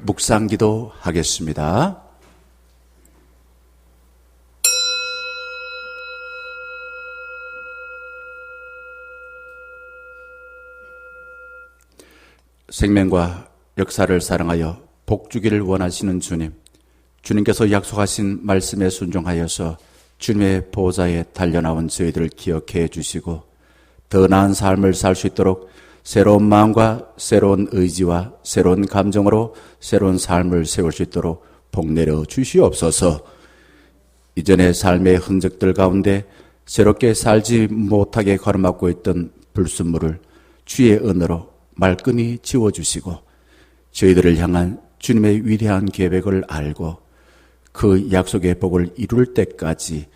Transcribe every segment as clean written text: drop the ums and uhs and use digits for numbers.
묵상기도 하겠습니다. 생명과 역사를 사랑하여 복주기를 원하시는 주님, 주님께서 약속하신 말씀에 순종하여서 주님의 보좌에 달려나온 저희들을 기억해 주시고 더 나은 삶을 살 수 있도록 새로운 마음과 새로운 의지와 새로운 감정으로 새로운 삶을 세울 수 있도록 복내려 주시옵소서. 이전의 삶의 흔적들 가운데 새롭게 살지 못하게 가로막고 있던 불순물을 주의 은혜로 말끔히 지워주시고 저희들을 향한 주님의 위대한 계획을 알고 그 약속의 복을 이룰 때까지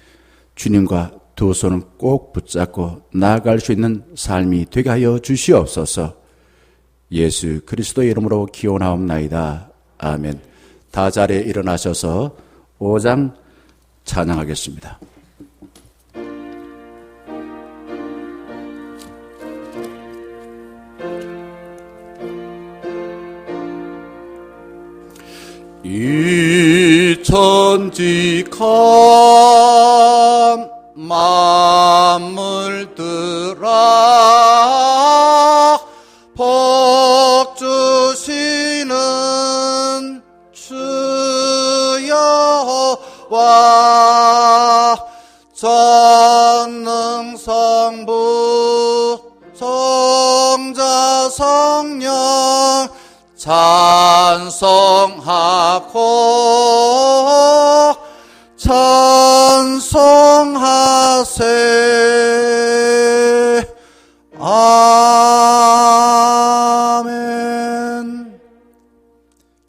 주님과 두 손을 꼭 붙잡고 나아갈 수 있는 삶이 되게 하여 주시옵소서. 예수 그리스도의 이름으로 기원하옵나이다. 아멘. 다 자리에 일어나셔서 5장 찬양하겠습니다. 이 천직한 만물들아 복 주시는 주여와 전능성부 성자 성령 찬송하고 찬송하세. 아멘.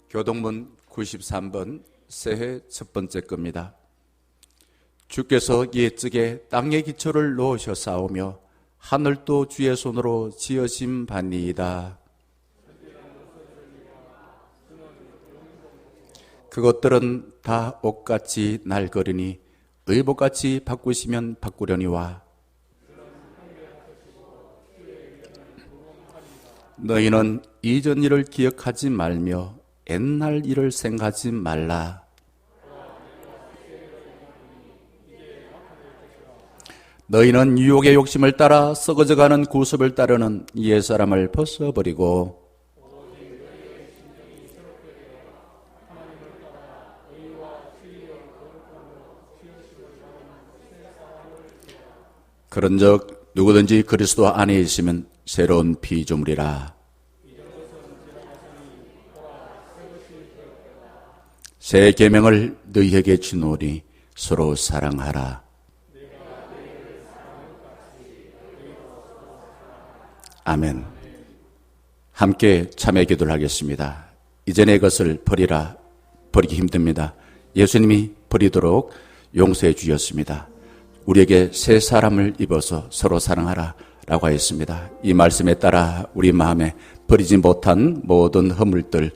교동문 93번 새해 첫 번째 겁니다. 주께서 옛적에 땅의 기초를 놓으셨사오며 하늘도 주의 손으로 지으신 바니이다. 그것들은 다 옷같이 날거리니 의복같이 바꾸시면 바꾸려니와 너희는 이전 일을 기억하지 말며 옛날 일을 생각하지 말라. 너희는 유혹의 욕심을 따라 썩어져가는 구습을 따르는 옛사람을 벗어버리고 그런즉 누구든지 그리스도 안에 있으면 새로운 피조물이라. 새 계명을 너희에게 주노니 서로 사랑하라. 아멘. 함께 참여 기도를 하겠습니다. 이전의 것을 버리라. 버리기 힘듭니다. 예수님이 버리도록 용서해 주셨습니다. 우리에게 새 사람을 입어서 서로 사랑하라 라고 하였습니다. 이 말씀에 따라 우리 마음에 버리지 못한 모든 허물들,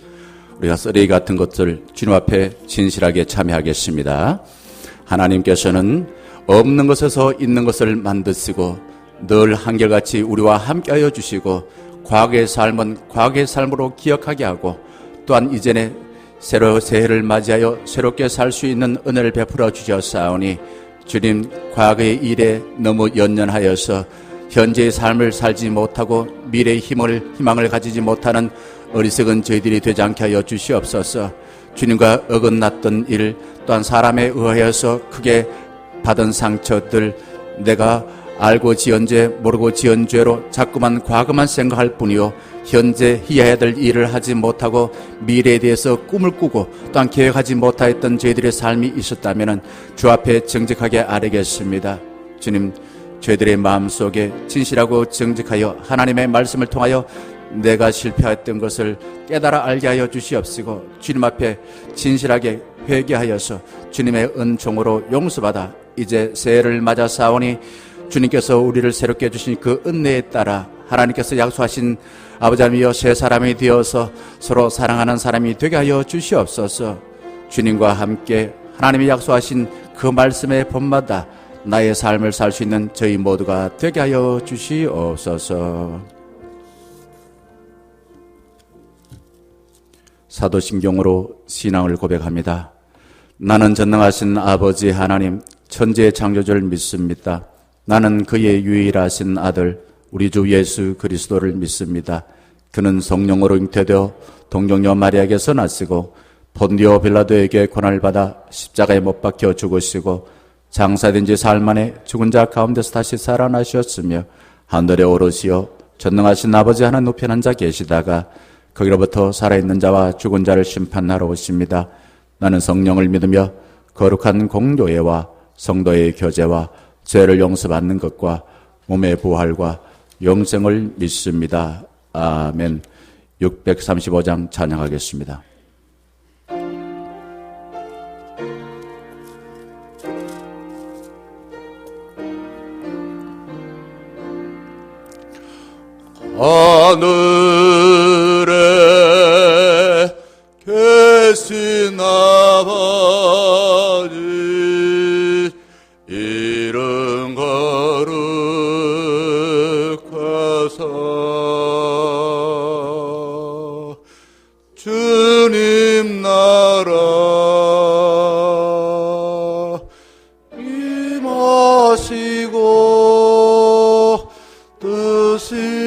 우리가 쓰레기 같은 것들 주님 앞에 진실하게 참여하겠습니다. 하나님께서는 없는 것에서 있는 것을 만드시고 늘 한결같이 우리와 함께하여 주시고 과거의 삶은 과거의 삶으로 기억하게 하고 또한 이전에 새해를 맞이하여 새롭게 살 수 있는 은혜를 베풀어 주셨사오니 주님, 과거의 일에 너무 연연하여서 현재의 삶을 살지 못하고 미래의 희망을 가지지 못하는 어리석은 저희들이 되지 않게 하여 주시옵소서. 주님과 어긋났던 일, 또한 사람에 의하여서 크게 받은 상처들, 내가 알고 지은 죄, 모르고 지은 죄로 자꾸만 과거만 생각할 뿐이요 현재 해야 될 일을 하지 못하고 미래에 대해서 꿈을 꾸고 또한 계획하지 못하였던 저희들의 삶이 있었다면 주 앞에 정직하게 아뢰겠습니다. 주님, 저희들의 마음속에 진실하고 정직하여 하나님의 말씀을 통하여 내가 실패했던 것을 깨달아 알게 하여 주시옵시고 주님 앞에 진실하게 회개하여서 주님의 은총으로 용서받아 이제 새해를 맞아 싸우니 주님께서 우리를 새롭게 해주신 그 은혜에 따라 하나님께서 약속하신 아버지 하나님이여 새 사람이 되어서 서로 사랑하는 사람이 되게 하여 주시옵소서. 주님과 함께 하나님이 약속하신 그 말씀의 본마다 나의 삶을 살 수 있는 저희 모두가 되게 하여 주시옵소서. 사도신경으로 신앙을 고백합니다. 나는 전능하신 아버지 하나님 천지의 창조주를 믿습니다. 나는 그의 유일하신 아들 우리 주 예수 그리스도를 믿습니다. 그는 성령으로 잉태되어 동정녀 마리아에게서 나시고 본디오 빌라도에게 고난을 받아 십자가에 못 박혀 죽으시고 장사된 지 사흘 만에 죽은 자 가운데서 다시 살아나셨으며 하늘에 오르시어 전능하신 아버지 하나님 우편 앉아 계시다가 거기로부터 살아있는 자와 죽은 자를 심판하러 오십니다. 나는 성령을 믿으며 거룩한 공교회와 성도의 교제와 죄를 용서받는 것과 몸의 부활과 영생을 믿습니다. 아멘. 635장 찬양하겠습니다. 하늘에 계신 아버지 이름 거룩하사 주님 나라 임하시고 뜻이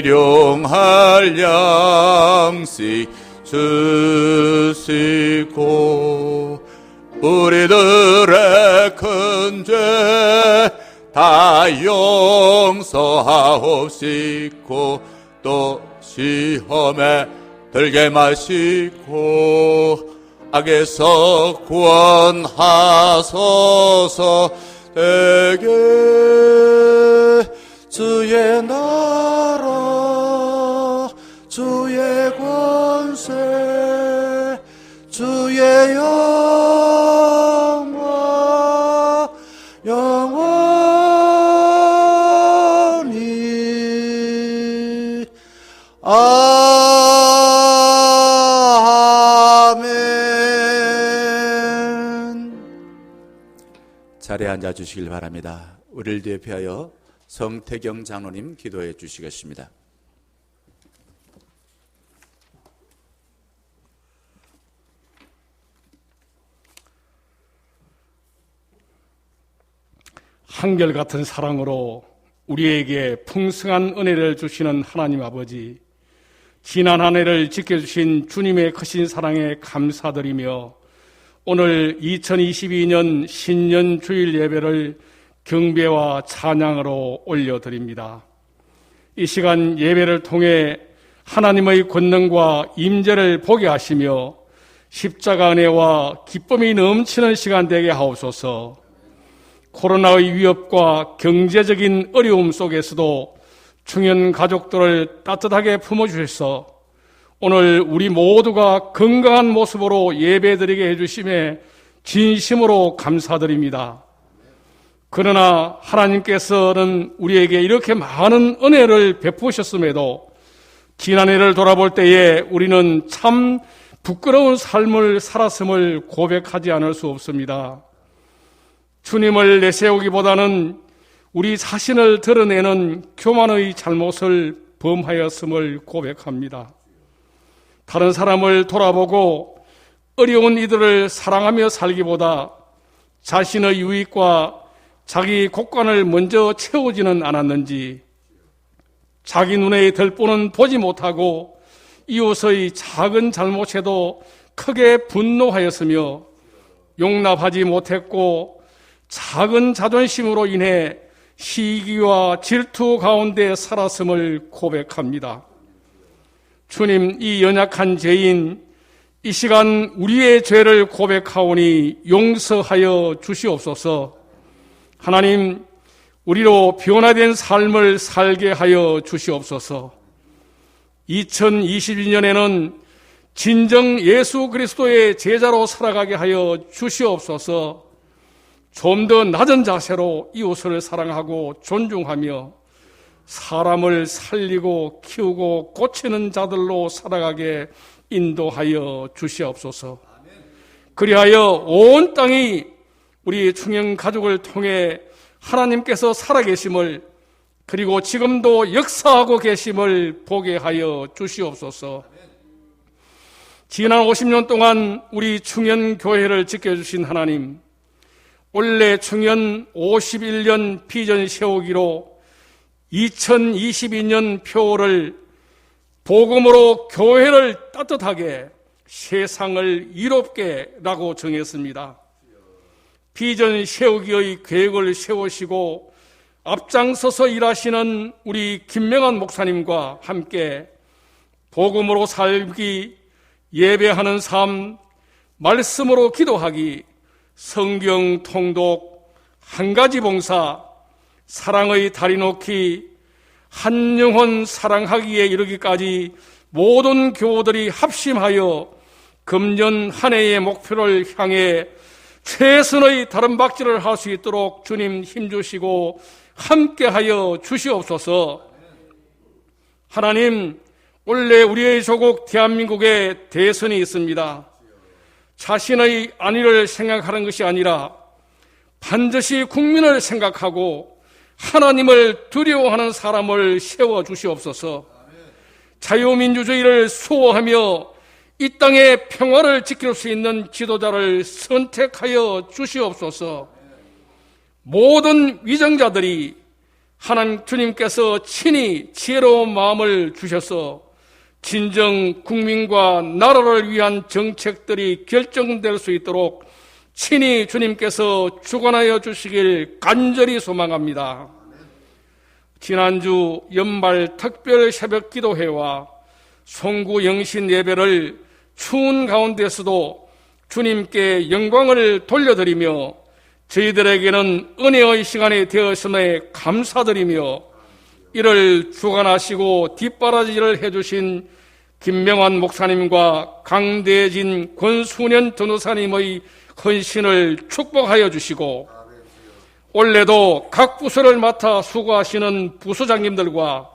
일용할 양식 주시고 우리들의 큰 죄 다 용서하옵시고 또 시험에 들게 마시고 악에서 구원하소서. 대개 주의 나라 주의 권세 주의 영광 영원히 아멘. 자리에 앉아주시길 바랍니다. 우리를 대표하여 성태경 장로님 기도해 주시겠습니다. 한결같은 사랑으로 우리에게 풍성한 은혜를 주시는 하나님 아버지, 지난 한 해를 지켜주신 주님의 크신 사랑에 감사드리며 오늘 2022년 신년 주일 예배를 경배와 찬양으로 올려드립니다. 이 시간 예배를 통해 하나님의 권능과 임재를 보게 하시며 십자가 은혜와 기쁨이 넘치는 시간 되게 하옵소서. 코로나의 위협과 경제적인 어려움 속에서도 중현 가족들을 따뜻하게 품어주셔서 오늘 우리 모두가 건강한 모습으로 예배드리게 해주심에 진심으로 감사드립니다. 그러나 하나님께서는 우리에게 이렇게 많은 은혜를 베푸셨음에도 지난 해를 돌아볼 때에 우리는 참 부끄러운 삶을 살았음을 고백하지 않을 수 없습니다. 주님을 내세우기보다는 우리 자신을 드러내는 교만의 잘못을 범하였음을 고백합니다. 다른 사람을 돌아보고 어려운 이들을 사랑하며 살기보다 자신의 유익과 자기 곳간을 먼저 채우지는 않았는지, 자기 눈에 들보는 보지 못하고 이웃의 작은 잘못에도 크게 분노하였으며 용납하지 못했고 작은 자존심으로 인해 시기와 질투 가운데 살았음을 고백합니다. 주님, 이 연약한 죄인 이 시간 우리의 죄를 고백하오니 용서하여 주시옵소서. 하나님, 우리로 변화된 삶을 살게 하여 주시옵소서. 2022년에는 진정 예수 그리스도의 제자로 살아가게 하여 주시옵소서. 좀 더 낮은 자세로 이웃을 사랑하고 존중하며 사람을 살리고 키우고 고치는 자들로 살아가게 인도하여 주시옵소서. 그리하여 온 땅이 우리 충영 가족을 통해 하나님께서 살아계심을, 그리고 지금도 역사하고 계심을 보게 하여 주시옵소서. 지난 50년 동안 우리 충현교회를 지켜주신 하나님, 올해 충현 51년 비전 세우기로 2022년 표를 복음으로 교회를 따뜻하게, 세상을 이롭게라고 정했습니다. 비전 세우기의 계획을 세우시고 앞장서서 일하시는 우리 김명환 목사님과 함께 복음으로 살기, 예배하는 삶, 말씀으로 기도하기, 성경 통독, 한 가지 봉사, 사랑의 다리 놓기, 한 영혼 사랑하기에 이르기까지 모든 교우들이 합심하여 금년 한 해의 목표를 향해 최선의 다름박질을 할 수 있도록 주님 힘주시고 함께하여 주시옵소서. 하나님, 원래 우리의 조국 대한민국에 대선이 있습니다. 자신의 안위를 생각하는 것이 아니라 반드시 국민을 생각하고 하나님을 두려워하는 사람을 세워주시옵소서. 자유민주주의를 수호하며 이 땅의 평화를 지킬 수 있는 지도자를 선택하여 주시옵소서. 모든 위정자들이 하나님 주님께서 친히 지혜로운 마음을 주셔서 진정 국민과 나라를 위한 정책들이 결정될 수 있도록 친히 주님께서 주관하여 주시길 간절히 소망합니다. 지난주 연말 특별 새벽 기도회와 송구 영신 예배를 추운 가운데서도 주님께 영광을 돌려드리며 저희들에게는 은혜의 시간이 되었음에 감사드리며 이를 주관하시고 뒷바라지를 해주신 김명환 목사님과 강대진 권순현 전도사님의 헌신을 축복하여 주시고 올해도 각 부서를 맡아 수고하시는 부서장님들과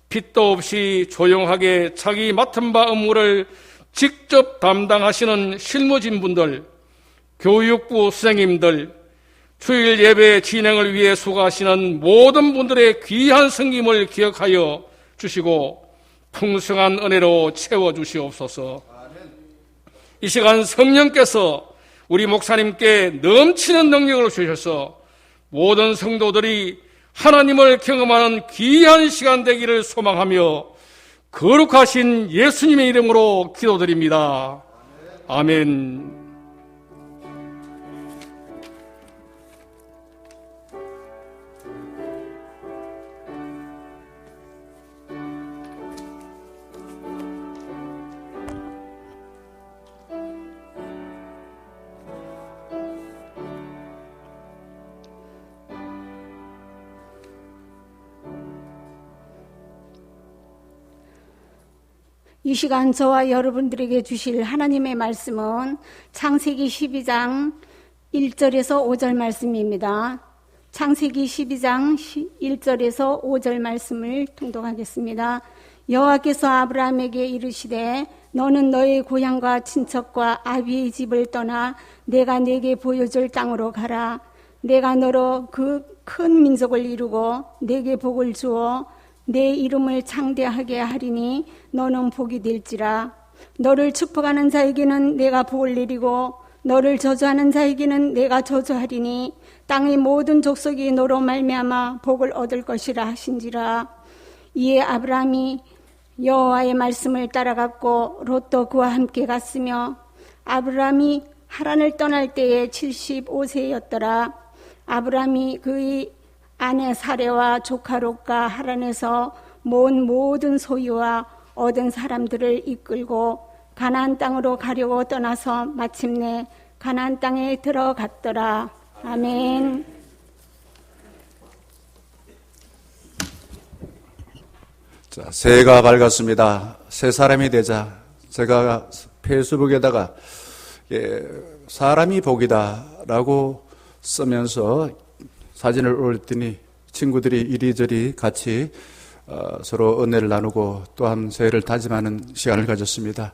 빚도 없이 조용하게 자기 맡은 바 업무를 직접 담당하시는 실무진분들, 교육부 선생님들, 주일 예배 진행을 위해 수고하시는 모든 분들의 귀한 섬김을 기억하여 주시고 풍성한 은혜로 채워주시옵소서. 이 시간 성령께서 우리 목사님께 넘치는 능력을 주셔서 모든 성도들이 하나님을 경험하는 귀한 시간 되기를 소망하며 거룩하신 예수님의 이름으로 기도드립니다. 아멘. 이 시간 저와 여러분들에게 주실 하나님의 말씀은 창세기 12장 1절에서 5절 말씀입니다. 창세기 12장 1절에서 5절 말씀을 통독하겠습니다. 여호와께서 아브라함에게 이르시되 너는 너의 고향과 친척과 아비의 집을 떠나 내가 네게 보여줄 땅으로 가라. 내가 너로 그 큰 민족을 이루고 네게 복을 주어 내 이름을 창대하게 하리니 너는 복이 될지라. 너를 축복하는 자에게는 내가 복을 내리고 너를 저주하는 자에게는 내가 저주하리니 땅의 모든 족속이 너로 말미암아 복을 얻을 것이라 하신지라. 이에 아브라함이 여호와의 말씀을 따라갔고 롯도 그와 함께 갔으며 아브라함이 하란을 떠날 때에 75세였더라. 아브라함이 그의 아내 사레와 조카 롯과 하란에서 모은 모든 소유와 얻은 사람들을 이끌고 가나안 땅으로 가려고 떠나서 마침내 가나안 땅에 들어갔더라. 아멘. 자, 새해가 밝았습니다. 새 사람이 되자. 제가 페이스북에다가 사람이 복이다라고 쓰면서 사진을 올렸더니 친구들이 이리저리 같이 서로 은혜를 나누고 또한 새해를 다짐하는 시간을 가졌습니다.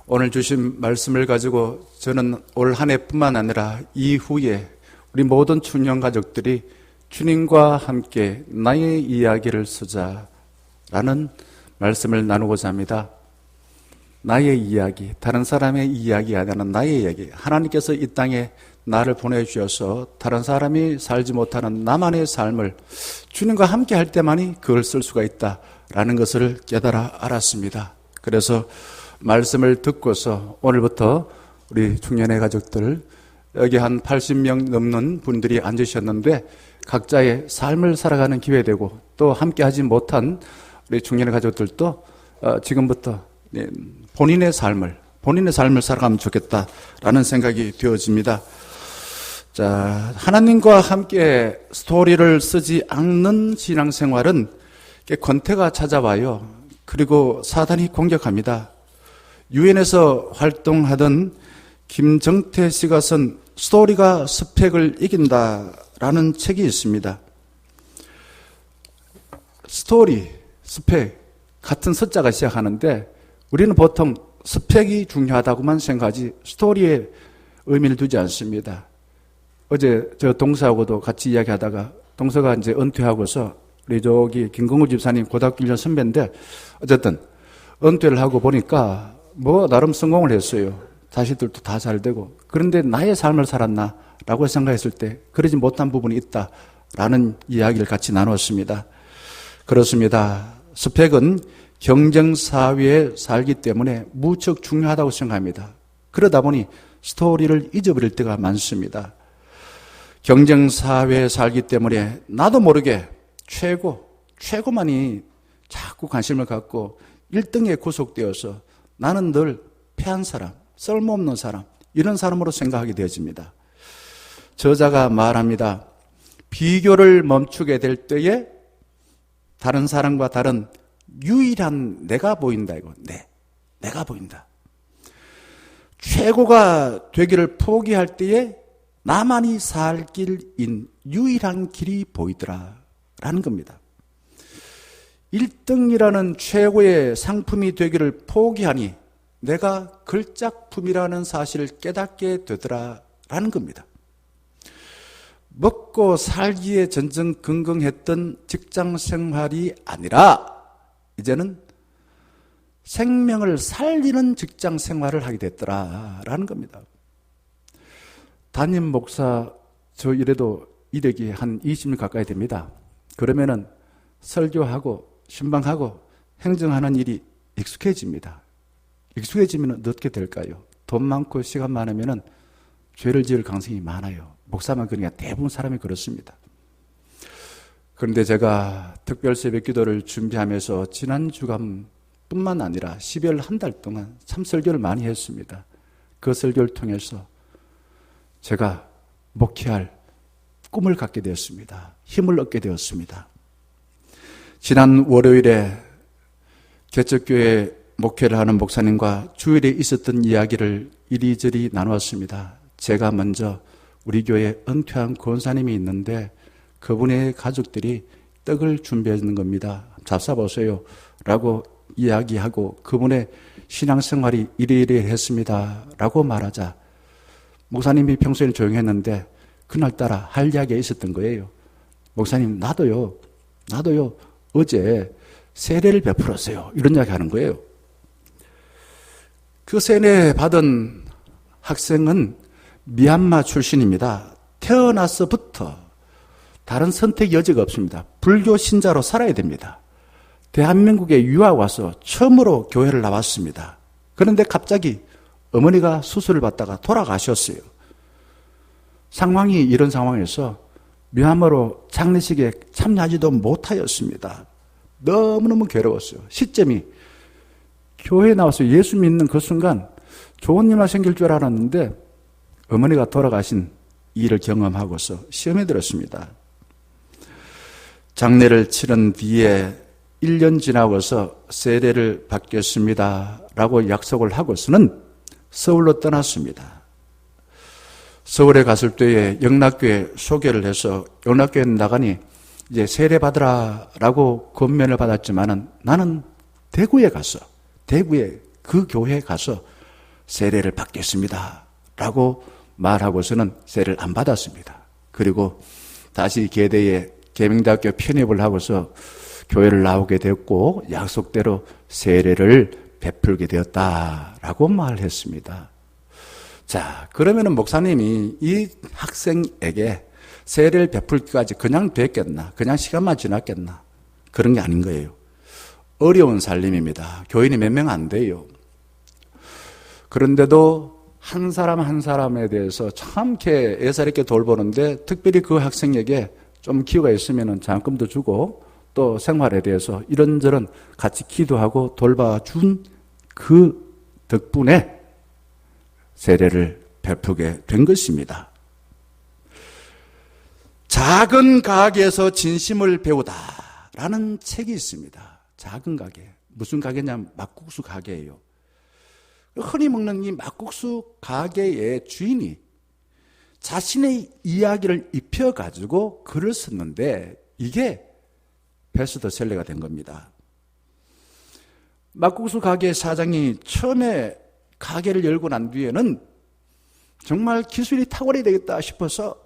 오늘 주신 말씀을 가지고 저는 올 한 해뿐만 아니라 이후에 우리 모든 청년 가족들이 주님과 함께 나의 이야기를 쓰자라는 말씀을 나누고자 합니다. 나의 이야기, 다른 사람의 이야기 아니라 나의 이야기. 하나님께서 이 땅에 나를 보내주셔서 다른 사람이 살지 못하는 나만의 삶을 주님과 함께 할 때만이 그걸 쓸 수가 있다라는 것을 깨달아 알았습니다. 그래서 말씀을 듣고서 오늘부터 우리 청년의 가족들, 여기 한 80명 넘는 분들이 앉으셨는데 각자의 삶을 살아가는 기회되고 또 함께 하지 못한 우리 청년의 가족들도 지금부터 본인의 삶을 살아가면 좋겠다라는 생각이 되어집니다. 자, 하나님과 함께 스토리를 쓰지 않는 신앙생활은 권태가 찾아와요. 그리고 사단이 공격합니다. 유엔에서 활동하던 김정태 씨가 쓴 스토리가 스펙을 이긴다라는 책이 있습니다. 스토리, 스펙 같은 숫자가 시작하는데 우리는 보통 스펙이 중요하다고만 생각하지 스토리에 의미를 두지 않습니다. 어제 저 동서하고도 같이 이야기하다가 동서가 이제 은퇴하고서 우리 저기 김건구 집사님 고등학교 1년 선배인데 어쨌든 은퇴를 하고 보니까 뭐 나름 성공을 했어요. 자식들도 다 잘 되고. 그런데 나의 삶을 살았나? 라고 생각했을 때 그러지 못한 부분이 있다라는 이야기를 같이 나눴습니다. 그렇습니다. 스펙은 경쟁사회에 살기 때문에 무척 중요하다고 생각합니다. 그러다 보니 스토리를 잊어버릴 때가 많습니다. 경쟁사회에 살기 때문에 나도 모르게 최고만이 자꾸 관심을 갖고 1등에 구속되어서 나는 늘 패한 사람, 쓸모없는 사람, 이런 사람으로 생각하게 되어집니다. 저자가 말합니다. 비교를 멈추게 될 때에 다른 사람과 다른 유일한 내가 보인다. 이거 내가 보인다. 최고가 되기를 포기할 때에 나만이 살 길인 유일한 길이 보이더라 라는 겁니다. 1등이라는 최고의 상품이 되기를 포기하니 내가 걸작품이라는 사실을 깨닫게 되더라 라는 겁니다. 먹고 살기에 전전긍긍했던 직장 생활이 아니라 이제는 생명을 살리는 직장 생활을 하게 됐더라라는 겁니다. 담임 목사 저 이래도 이력이 한 20년 가까이 됩니다. 그러면은 설교하고 신방하고 행정하는 일이 익숙해집니다. 익숙해지면 어떻게 될까요? 돈 많고 시간 많으면은 죄를 지을 가능성이 많아요. 목사만 그러니까 대부분 사람이 그렇습니다. 그런데 제가 특별 새벽 기도를 준비하면서 지난 주간뿐만 아니라 12월 한 달 동안 참 설교를 많이 했습니다. 그 설교를 통해서 제가 목회할 꿈을 갖게 되었습니다. 힘을 얻게 되었습니다. 지난 월요일에 개척교회 목회를 하는 목사님과 주일에 있었던 이야기를 이리저리 나누었습니다. 제가 먼저 우리 교회에 은퇴한 권사님이 있는데 그분의 가족들이 떡을 준비해 주는 겁니다. 잡숴보세요 라고 이야기하고 그분의 신앙생활이 이래이래했습니다 라고 말하자 목사님이 평소에는 조용했는데 그날따라 할 이야기가 있었던 거예요. 목사님 나도요 어제 세례를 베풀었어요. 이런 이야기 하는 거예요. 그 세례 받은 학생은 미얀마 출신입니다. 태어나서부터 다른 선택 여지가 없습니다. 불교 신자로 살아야 됩니다. 대한민국에 유학 와서 처음으로 교회를 나왔습니다. 그런데 갑자기 어머니가 수술을 받다가 돌아가셨어요. 상황이 이런 상황에서 미얀마로 장례식에 참여하지도 못하였습니다. 너무너무 괴로웠어요. 시점이 교회에 나와서 예수 믿는 그 순간 좋은 일만 생길 줄 알았는데 어머니가 돌아가신 일을 경험하고서 시험에 들었습니다. 장례를 치른 뒤에 1년 지나고서 세례를 받겠습니다 라고 약속을 하고서는 서울로 떠났습니다. 서울에 갔을 때에 영락교회 소개를 해서 영락교회 나가니 이제 세례 받으라 라고 권면을 받았지만은 나는 대구에 그 교회에 가서 세례를 받겠습니다 라고 말하고서는 세례를 안 받았습니다. 그리고 다시 계대에 계명대학교 편입을 하고서 교회를 나오게 됐고 약속대로 세례를 베풀게 되었다라고 말했습니다. 자, 그러면은 목사님이 이 학생에게 세례를 베풀기까지 그냥 됐겠나? 그냥 시간만 지났겠나? 그런 게 아닌 거예요. 어려운 살림입니다. 교인이 몇 명 안 돼요. 그런데도 한 사람 한 사람에 대해서 참 애살있게 돌보는데 특별히 그 학생에게 좀 기회가 있으면 장학금도 주고 또 생활에 대해서 이런저런 같이 기도하고 돌봐준 그 덕분에 세례를 베푸게 된 것입니다. 작은 가게에서 진심을 배우다라는 책이 있습니다. 작은 가게. 무슨 가게냐면 막국수 가게예요. 흔히 먹는 이 막국수 가게의 주인이 자신의 이야기를 입혀가지고 글을 썼는데 이게 베스트셀러가 된 겁니다. 막국수 가게 사장이 처음에 가게를 열고 난 뒤에는 정말 기술이 탁월해야 되겠다 싶어서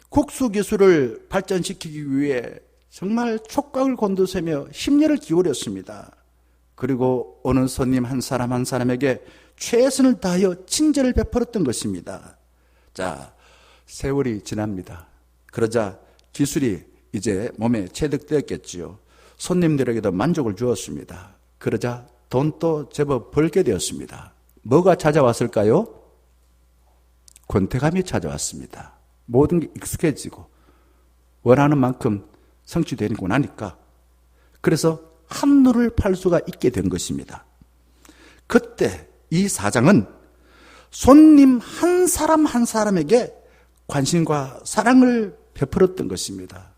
국수 기술을 발전시키기 위해 정말 촉각을 곤두세며 심려를 기울였습니다. 그리고 오는 손님 한 사람 한 사람에게 최선을 다하여 친절을 베풀었던 것입니다. 자, 세월이 지납니다. 그러자 기술이 이제 몸에 체득되었겠지요. 손님들에게도 만족을 주었습니다. 그러자 돈도 제법 벌게 되었습니다. 뭐가 찾아왔을까요? 권태감이 찾아왔습니다. 모든 게 익숙해지고 원하는 만큼 성취되고 나니까 그래서 한눈을 팔 수가 있게 된 것입니다. 그때 이 사장은 손님 한 사람 한 사람에게 관심과 사랑을 베풀었던 것입니다.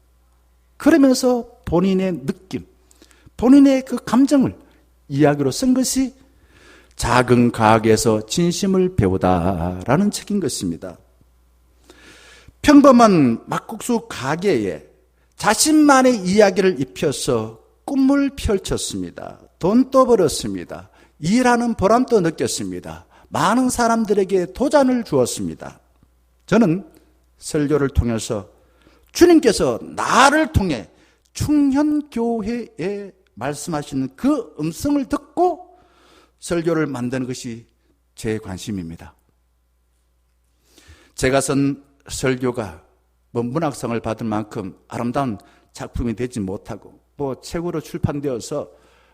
그러면서 본인의 느낌, 본인의 그 감정을 이야기로 쓴 것이 작은 가게에서 진심을 배우다라는 책인 것입니다. 평범한 막국수 가게에 자신만의 이야기를 입혀서 꿈을 펼쳤습니다. 돈도 벌었습니다. 일하는 보람도 느꼈습니다. 많은 사람들에게 도전을 주었습니다. 저는 설교를 통해서 주님께서 나를 통해 충현교회에 말씀하시는 그 음성을 듣고 설교를 만드는 것이 제 관심입니다. 제가 쓴 설교가 문학상을 받을 만큼 아름다운 작품이 되지 못하고 책으로 출판되어서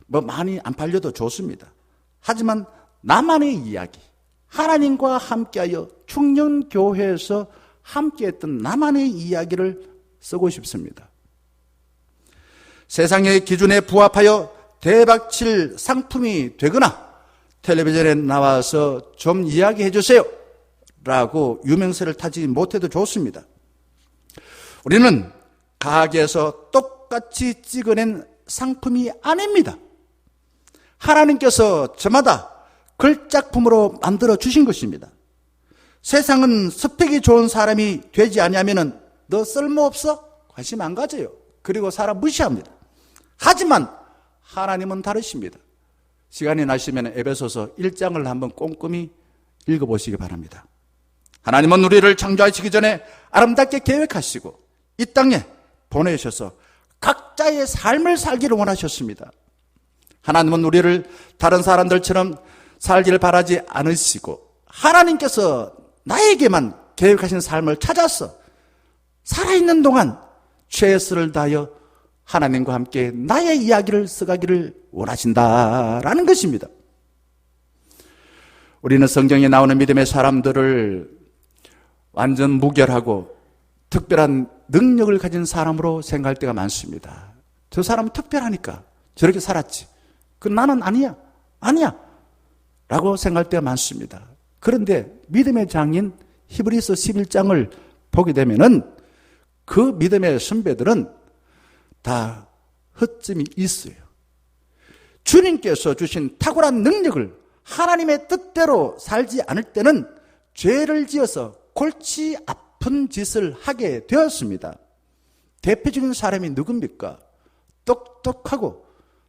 많이 안 팔려도 좋습니다. 하지만 나만의 이야기, 하나님과 함께하여 충녕교회에서 함께했던 나만의 이야기를 쓰고 싶습니다. 세상의 기준에 부합하여 대박칠 상품이 되거나 텔레비전에 나와서 좀 이야기해 주세요 라고 유명세를 타지 못해도 좋습니다. 우리는 가게에서 똑같이 찍어낸 상품이 아닙니다. 하나님께서 저마다 글작품으로 만들어 주신 것입니다. 세상은 스펙이 좋은 사람이 되지 않으면 너 쓸모없어? 관심 안 가져요. 그리고 사람 무시합니다. 하지만 하나님은 다르십니다. 시간이 나시면 에베소서 1장을 한번 꼼꼼히 읽어보시기 바랍니다. 하나님은 우리를 창조하시기 전에 아름답게 계획하시고 이 땅에 보내셔서 각자의 삶을 살기를 원하셨습니다. 하나님은 우리를 다른 사람들처럼 살기를 바라지 않으시고 하나님께서 나에게만 계획하신 삶을 찾아서 살아있는 동안 최선을 다하여 하나님과 함께 나의 이야기를 써가기를 원하신다라는 것입니다. 우리는 성경에 나오는 믿음의 사람들을 완전 무결하고 특별한 능력을 가진 사람으로 생각할 때가 많습니다. 저 사람은 특별하니까 저렇게 살았지. 나는 아니야 라고 생각할 때가 많습니다. 그런데 믿음의 장인 히브리서 11장을 보게 되면은 그 믿음의 선배들은 다 허점이 있어요. 주님께서 주신 탁월한 능력을 하나님의 뜻대로 살지 않을 때는 죄를 지어서 골치 아픈 짓을 하게 되었습니다. 대표적인 사람이 누굽니까?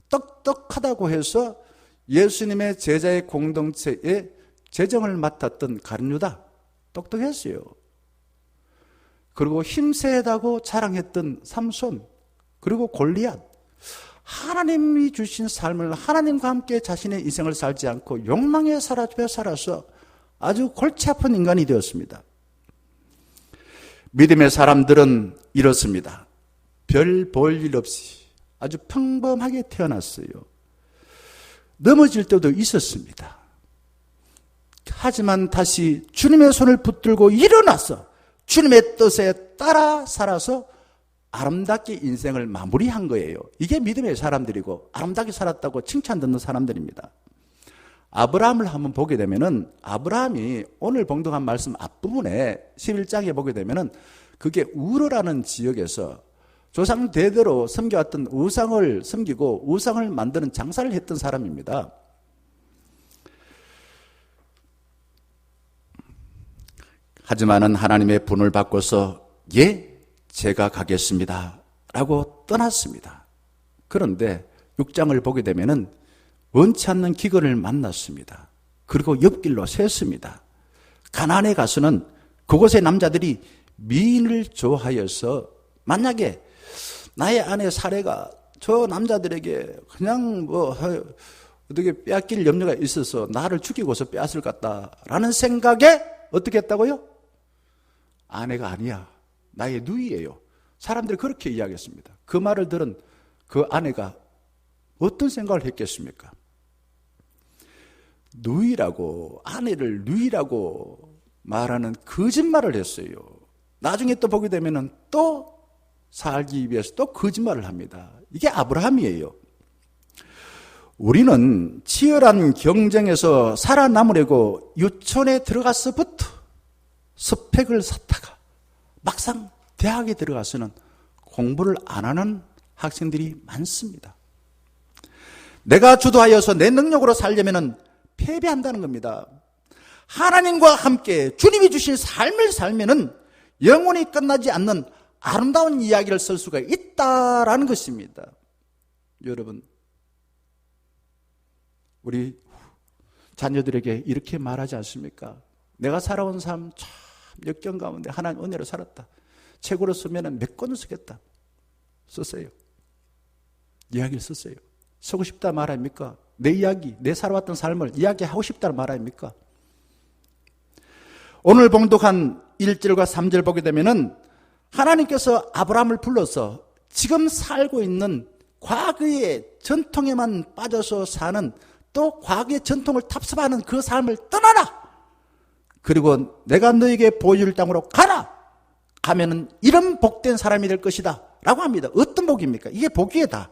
똑똑하다고 해서 예수님의 제자의 공동체에 재정을 맡았던 가룟유다, 똑똑했어요. 그리고 힘세다고 자랑했던 삼손, 그리고 골리앗. 하나님이 주신 삶을 하나님과 함께 자신의 인생을 살지 않고 욕망에 살아서 아주 골치 아픈 인간이 되었습니다. 믿음의 사람들은 이렇습니다. 별 볼 일 없이 아주 평범하게 태어났어요. 넘어질 때도 있었습니다. 하지만 다시 주님의 손을 붙들고 일어나서 주님의 뜻에 따라 살아서 아름답게 인생을 마무리한 거예요. 이게 믿음의 사람들이고 아름답게 살았다고 칭찬 듣는 사람들입니다. 아브라함을 한번 보게 되면은, 아브라함이 오늘 봉독한 말씀 앞부분에 11장에 보게 되면은 그게 우르라는 지역에서 조상 대대로 섬겨왔던 우상을 섬기고 우상을 만드는 장사를 했던 사람입니다. 하지만은 하나님의 분을 받고서 제가 가겠습니다 라고 떠났습니다. 그런데 6장을 보게 되면은 원치 않는 기근을 만났습니다. 그리고 옆길로 샜습니다. 가나안에 가서는 그곳의 남자들이 미인을 좋아하여서 만약에 나의 아내 사례가 저 남자들에게 그냥 어떻게 빼앗길 염려가 있어서 나를 죽이고서 빼앗을 것 같다라는 생각에 어떻게 했다고요? 아내가 아니야, 나의 누이예요. 사람들이 그렇게 이야기했습니다. 그 말을 들은 그 아내가 어떤 생각을 했겠습니까? 누이라고, 아내를 누이라고 말하는 거짓말을 했어요. 나중에 또 보게 되면은 또 살기 위해서 또 거짓말을 합니다. 이게 아브라함이에요. 우리는 치열한 경쟁에서 살아남으려고 유치원에 들어가서부터 스펙을 쌓다가 막상 대학에 들어가서는 공부를 안 하는 학생들이 많습니다. 내가 주도하여서 내 능력으로 살려면 패배한다는 겁니다. 하나님과 함께 주님이 주신 삶을 살면은 영원히 끝나지 않는 아름다운 이야기를 쓸 수가 있다라는 것입니다. 여러분, 우리 자녀들에게 이렇게 말하지 않습니까? 내가 살아온 삶 참 역경 가운데 하나님 은혜로 살았다. 책으로 쓰면 몇 권을 쓰겠다. 썼어요. 이야기를 썼어요. 쓰고 싶다 말 아닙니까? 내 이야기, 내 살아왔던 삶을 이야기하고 싶다는 말 아닙니까? 오늘 봉독한 1절과 3절 보게 되면은 하나님께서 아브라함을 불러서 지금 살고 있는 과거의 전통에만 빠져서 사는, 또 과거의 전통을 탑습하는 그 삶을 떠나라. 그리고 내가 너에게 보여줄 땅으로 가라. 가면은 이런 복된 사람이 될 것이다 라고 합니다. 어떤 복입니까? 이게 복이다.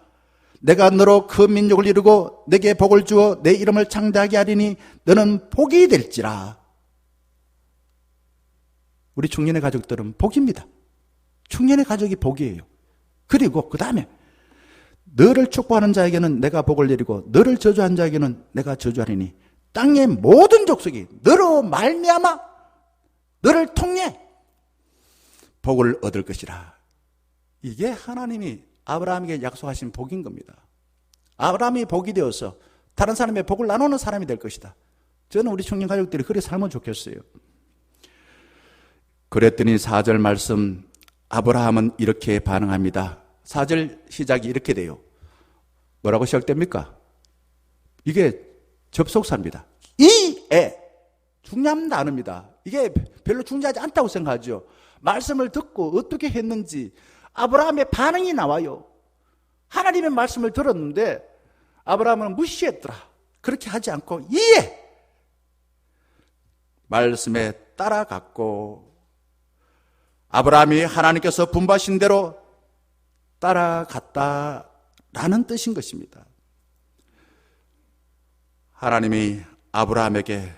내가 너로 그 민족을 이루고 내게 복을 주어 내 이름을 창대하게 하리니 너는 복이 될지라. 우리 중년의 가족들은 복입니다. 중년의 가족이 복이에요. 그리고 그 다음에 너를 축복하는 자에게는 내가 복을 내리고 너를 저주하는 자에게는 내가 저주하리니 땅의 모든 족속이 너로 말미암아 너를 통해 복을 얻을 것이라. 이게 하나님이 아브라함에게 약속하신 복인 겁니다. 아브라함이 복이 되어서 다른 사람의 복을 나누는 사람이 될 것이다. 저는 우리 청년 가족들이 그렇게 살면 좋겠어요. 그랬더니 4절 말씀, 아브라함은 이렇게 반응합니다. 4절 시작이 이렇게 돼요. 뭐라고 시작됩니까? 이게 접속사입니다. 이에 중요한 단어입니다. 이게 별로 중요하지 않다고 생각하죠. 말씀을 듣고 어떻게 했는지 아브라함의 반응이 나와요. 하나님의 말씀을 들었는데 아브라함은 무시했더라. 그렇게 하지 않고 이에 말씀에 따라갔고, 아브라함이 하나님께서 분부하신 대로 따라갔다라는 뜻인 것입니다. 하나님이 아브라함에게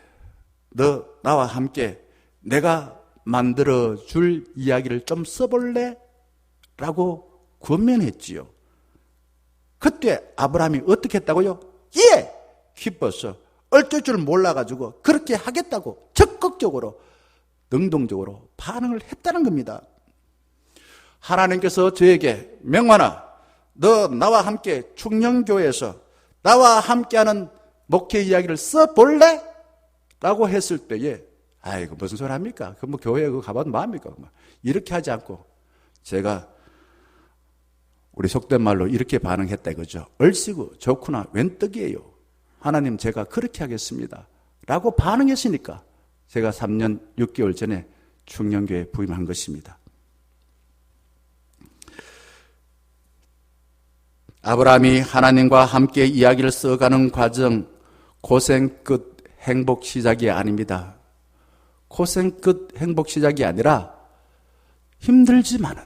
너 나와 함께 내가 만들어 줄 이야기를 좀 써볼래? 라고 권면했지요. 그때 아브라함이 어떻게 했다고요? 예! 기뻐서 어쩔 줄 몰라가지고 그렇게 하겠다고 적극적으로 능동적으로 반응을 했다는 겁니다. 하나님께서 저에게 명환아, 너 나와 함께 충령교회에서 나와 함께하는 목회 이야기를 써볼래? 라고 했을 때에 아이고 무슨 소리 합니까? 그 뭐 교회 그거 가봐도 뭐합니까? 이렇게 하지 않고 제가 우리 속된 말로 이렇게 반응했다 이거죠. 얼씨구 좋구나 웬 떡이에요. 하나님 제가 그렇게 하겠습니다 라고 반응했으니까 제가 3년 6개월 전에 충령교회에 부임한 것입니다. 아브라함이 하나님과 함께 이야기를 써가는 과정, 고생 끝 행복 시작이 아닙니다. 고생 끝 행복 시작이 아니라 힘들지만은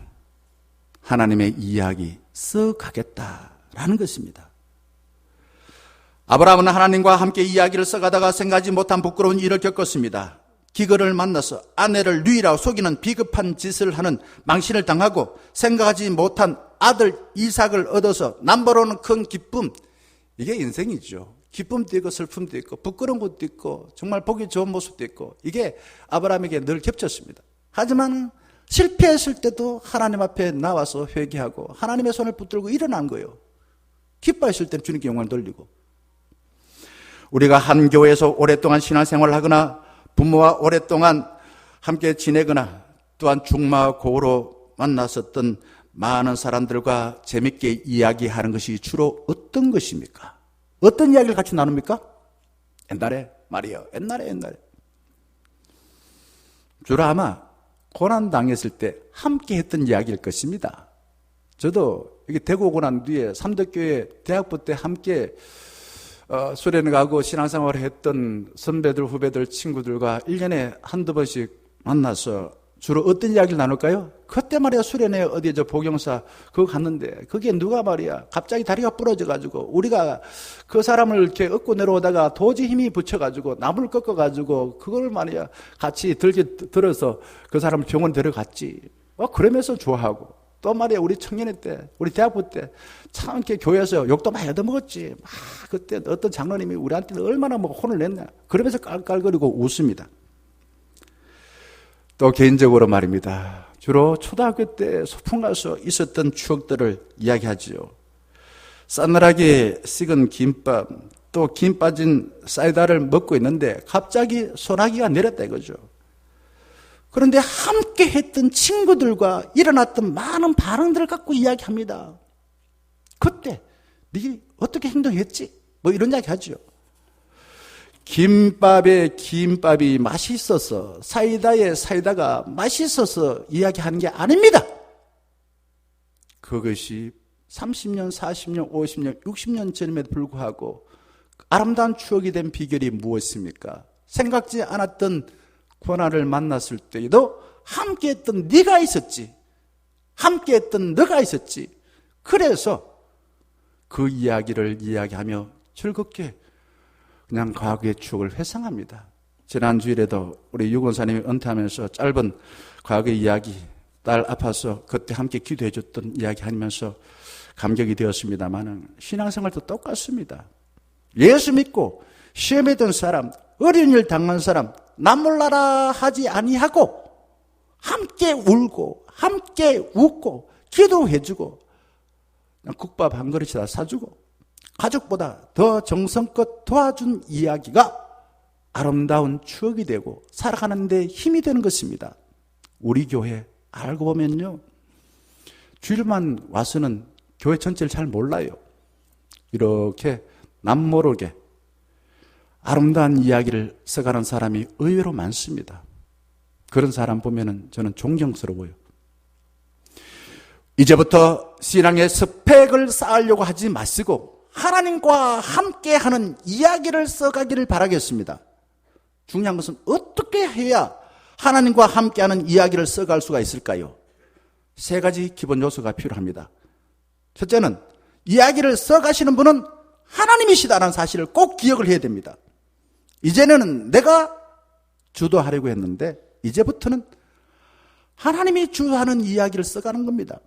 하나님의 이야기 써가겠다라는 것입니다. 아브라함은 하나님과 함께 이야기를 써가다가 생각하지 못한 부끄러운 일을 겪었습니다. 기근을 만나서 아내를 누이라고 속이는 비겁한 짓을 하는 망신을 당하고 생각하지 못한 아들 이삭을 얻어서 남보로는 큰 기쁨, 이게 인생이죠. 기쁨도 있고 슬픔도 있고 부끄러운 것도 있고 정말 보기 좋은 모습도 있고 이게 아브라함에게 늘 겹쳤습니다. 하지만 실패했을 때도 하나님 앞에 나와서 회개하고 하나님의 손을 붙들고 일어난 거예요. 기뻐했을 때는 주님께 영광을 돌리고. 우리가 한 교회에서 오랫동안 신앙생활을 하거나 부모와 오랫동안 함께 지내거나 또한 중마고로 만났었던 많은 사람들과 재밌게 이야기하는 것이 주로 어떤 것입니까? 어떤 이야기를 같이 나눕니까? 옛날에 말이에요. 옛날에 주로 아마 고난당했을 때 함께 했던 이야기일 것입니다. 저도 여기 대구 오고 난 뒤에 삼덕교회 대학부 때 함께 수련회 가고 신앙생활을 했던 선배들, 후배들, 친구들과 1년에 한두 번씩 만나서 주로 어떤 이야기를 나눌까요? 그때 말이야 수련회 어디 복용사 그거 갔는데 그게 누가 말이야 갑자기 다리가 부러져가지고 우리가 그 사람을 이렇게 얻고 내려오다가 도저히 힘이 붙여가지고 나무를 꺾어가지고 그걸 말이야 같이 들어서 그 사람을 병원 데려갔지. 그러면서 좋아하고 또 말이야 우리 청년회 때 우리 대학부 때 참 이렇게 교회에서 욕도 많이 얻어먹었지. 그때 어떤 장로님이 우리한테 얼마나 혼을 냈냐. 그러면서 깔깔거리고 웃습니다. 또 개인적으로 말입니다. 주로 초등학교 때 소풍 가서 있었던 추억들을 이야기하지요. 싸늘하게 식은 김밥, 또 김 빠진 사이다를 먹고 있는데 갑자기 소나기가 내렸다 이거죠. 그런데 함께 했던 친구들과 일어났던 많은 반응들을 갖고 이야기합니다. 그때 네 어떻게 행동했지? 이런 이야기 하죠. 김밥에 김밥이 맛있어서 사이다에 사이다가 맛있어서 이야기하는 게 아닙니다. 그것이 30년, 40년, 50년, 60년 전임에도 불구하고 아름다운 추억이 된 비결이 무엇입니까? 생각지 않았던 고난을 만났을 때에도 함께했던 네가 있었지. 함께했던 너가 있었지. 그래서 그 이야기를 이야기하며 즐겁게 그냥 과거의 추억을 회상합니다. 지난 주일에도 우리 유권사님이 은퇴하면서 짧은 과거의 이야기, 딸 아파서 그때 함께 기도해 줬던 이야기 하면서 감격이 되었습니다만 신앙생활도 똑같습니다. 예수 믿고 시험에 든 사람, 어려운 일 당한 사람, 남 몰라라 하지 아니하고 함께 울고 함께 웃고 기도해 주고 국밥 한 그릇이다 사주고 가족보다 더 정성껏 도와준 이야기가 아름다운 추억이 되고 살아가는 데 힘이 되는 것입니다. 우리 교회 알고 보면요, 주일만 와서는 교회 전체를 잘 몰라요. 이렇게 남모르게 아름다운 이야기를 써가는 사람이 의외로 많습니다. 그런 사람 보면은 저는 존경스러워요. 이제부터 신앙의 스펙을 쌓으려고 하지 마시고 하나님과 함께하는 이야기를 써가기를 바라겠습니다. 중요한 것은 어떻게 해야 하나님과 함께하는 이야기를 써갈 수가 있을까요? 세 가지 기본 요소가 필요합니다. 첫째는 이야기를 써가시는 분은 하나님이시다는 사실을 꼭 기억을 해야 됩니다. 이제는 내가 주도하려고 했는데 이제부터는 하나님이 주도하는 이야기를 써가는 겁니다.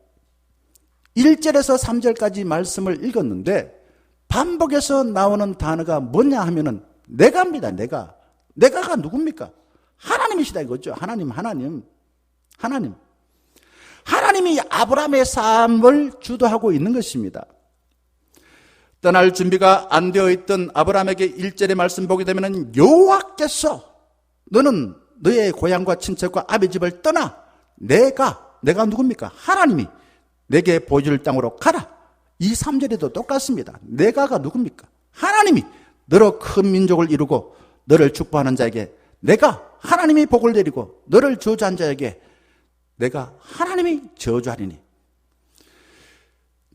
1절에서 3절까지 말씀을 읽었는데 반복해서 나오는 단어가 뭐냐 하면은 내가입니다. 내가가 누굽니까? 하나님이시다 이거죠. 하나님이 아브라함의 삶을 주도하고 있는 것입니다. 떠날 준비가 안 되어 있던 아브라함에게 1절의 말씀 보게 되면 여호와께서 너는 너의 고향과 친척과 아비 집을 떠나 내가 누굽니까? 하나님이 내게 보여줄 땅으로 가라. 2, 3절에도 똑같습니다. 내가가 누굽니까? 하나님이 너로 큰 민족을 이루고 너를 축복하는 자에게 내가 하나님이 복을 내리고 너를 저주한 자에게 내가 하나님이 저주하리니.